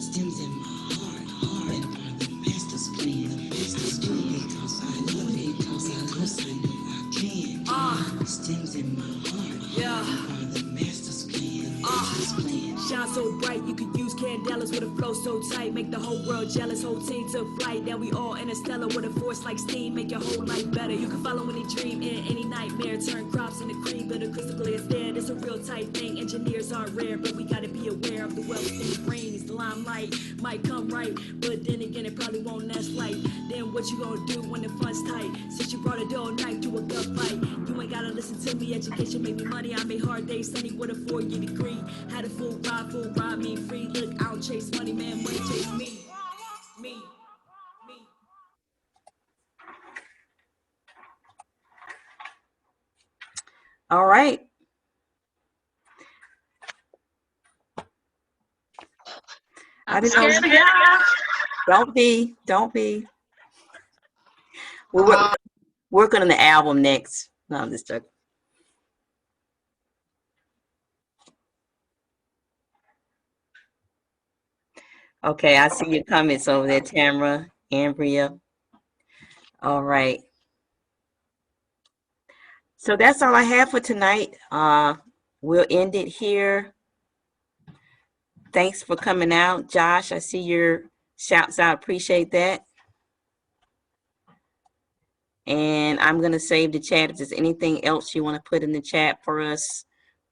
S12: Stems in my heart, and part of the master's plan. The master's plan. Because I love it. Because I know I can. Stems in my heart, and part of the master's plan. The master's plan.
S14: Shine so bright, you could use candelas with a flow so tight. Make the whole world jealous, whole team took flight. Now we all interstellar with a force like steam. Make your whole life better. You can follow any dream in any nightmare. Turn crops into cream, but a crystal clear stare. It's a real tight thing. Engineers aren't rare, but we gotta be aware of the wealth in the brains. The limelight might come right, but then again it probably won't last flight. Then what you gonna do when the fun's tight? Since you brought it all night to a gut fight. You ain't gotta listen to me. Education made me money. I made hard days sunny with a 4-year degree. Had a full ride, me free. Look, I don't chase money, man, money chase me.
S1: All right.
S5: I'm scared.
S1: Don't be. We're working on the album next. No, I'm just joking. Okay, I see your comments over there, Tamara, Ambria. All right. So that's all I have for tonight. We'll end it here. Thanks for coming out. Josh, I see your shouts out. Appreciate that. And I'm going to save the chat. If there's anything else you want to put in the chat for us,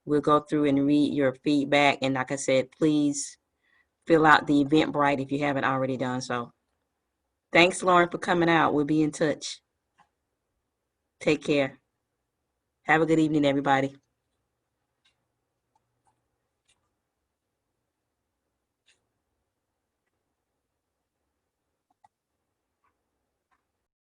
S1: we'll go through and read your feedback. And like I said, please fill out the Eventbrite if you haven't already done so. Thanks, Lauren, for coming out. We'll be in touch. Take care. Have a good evening, everybody.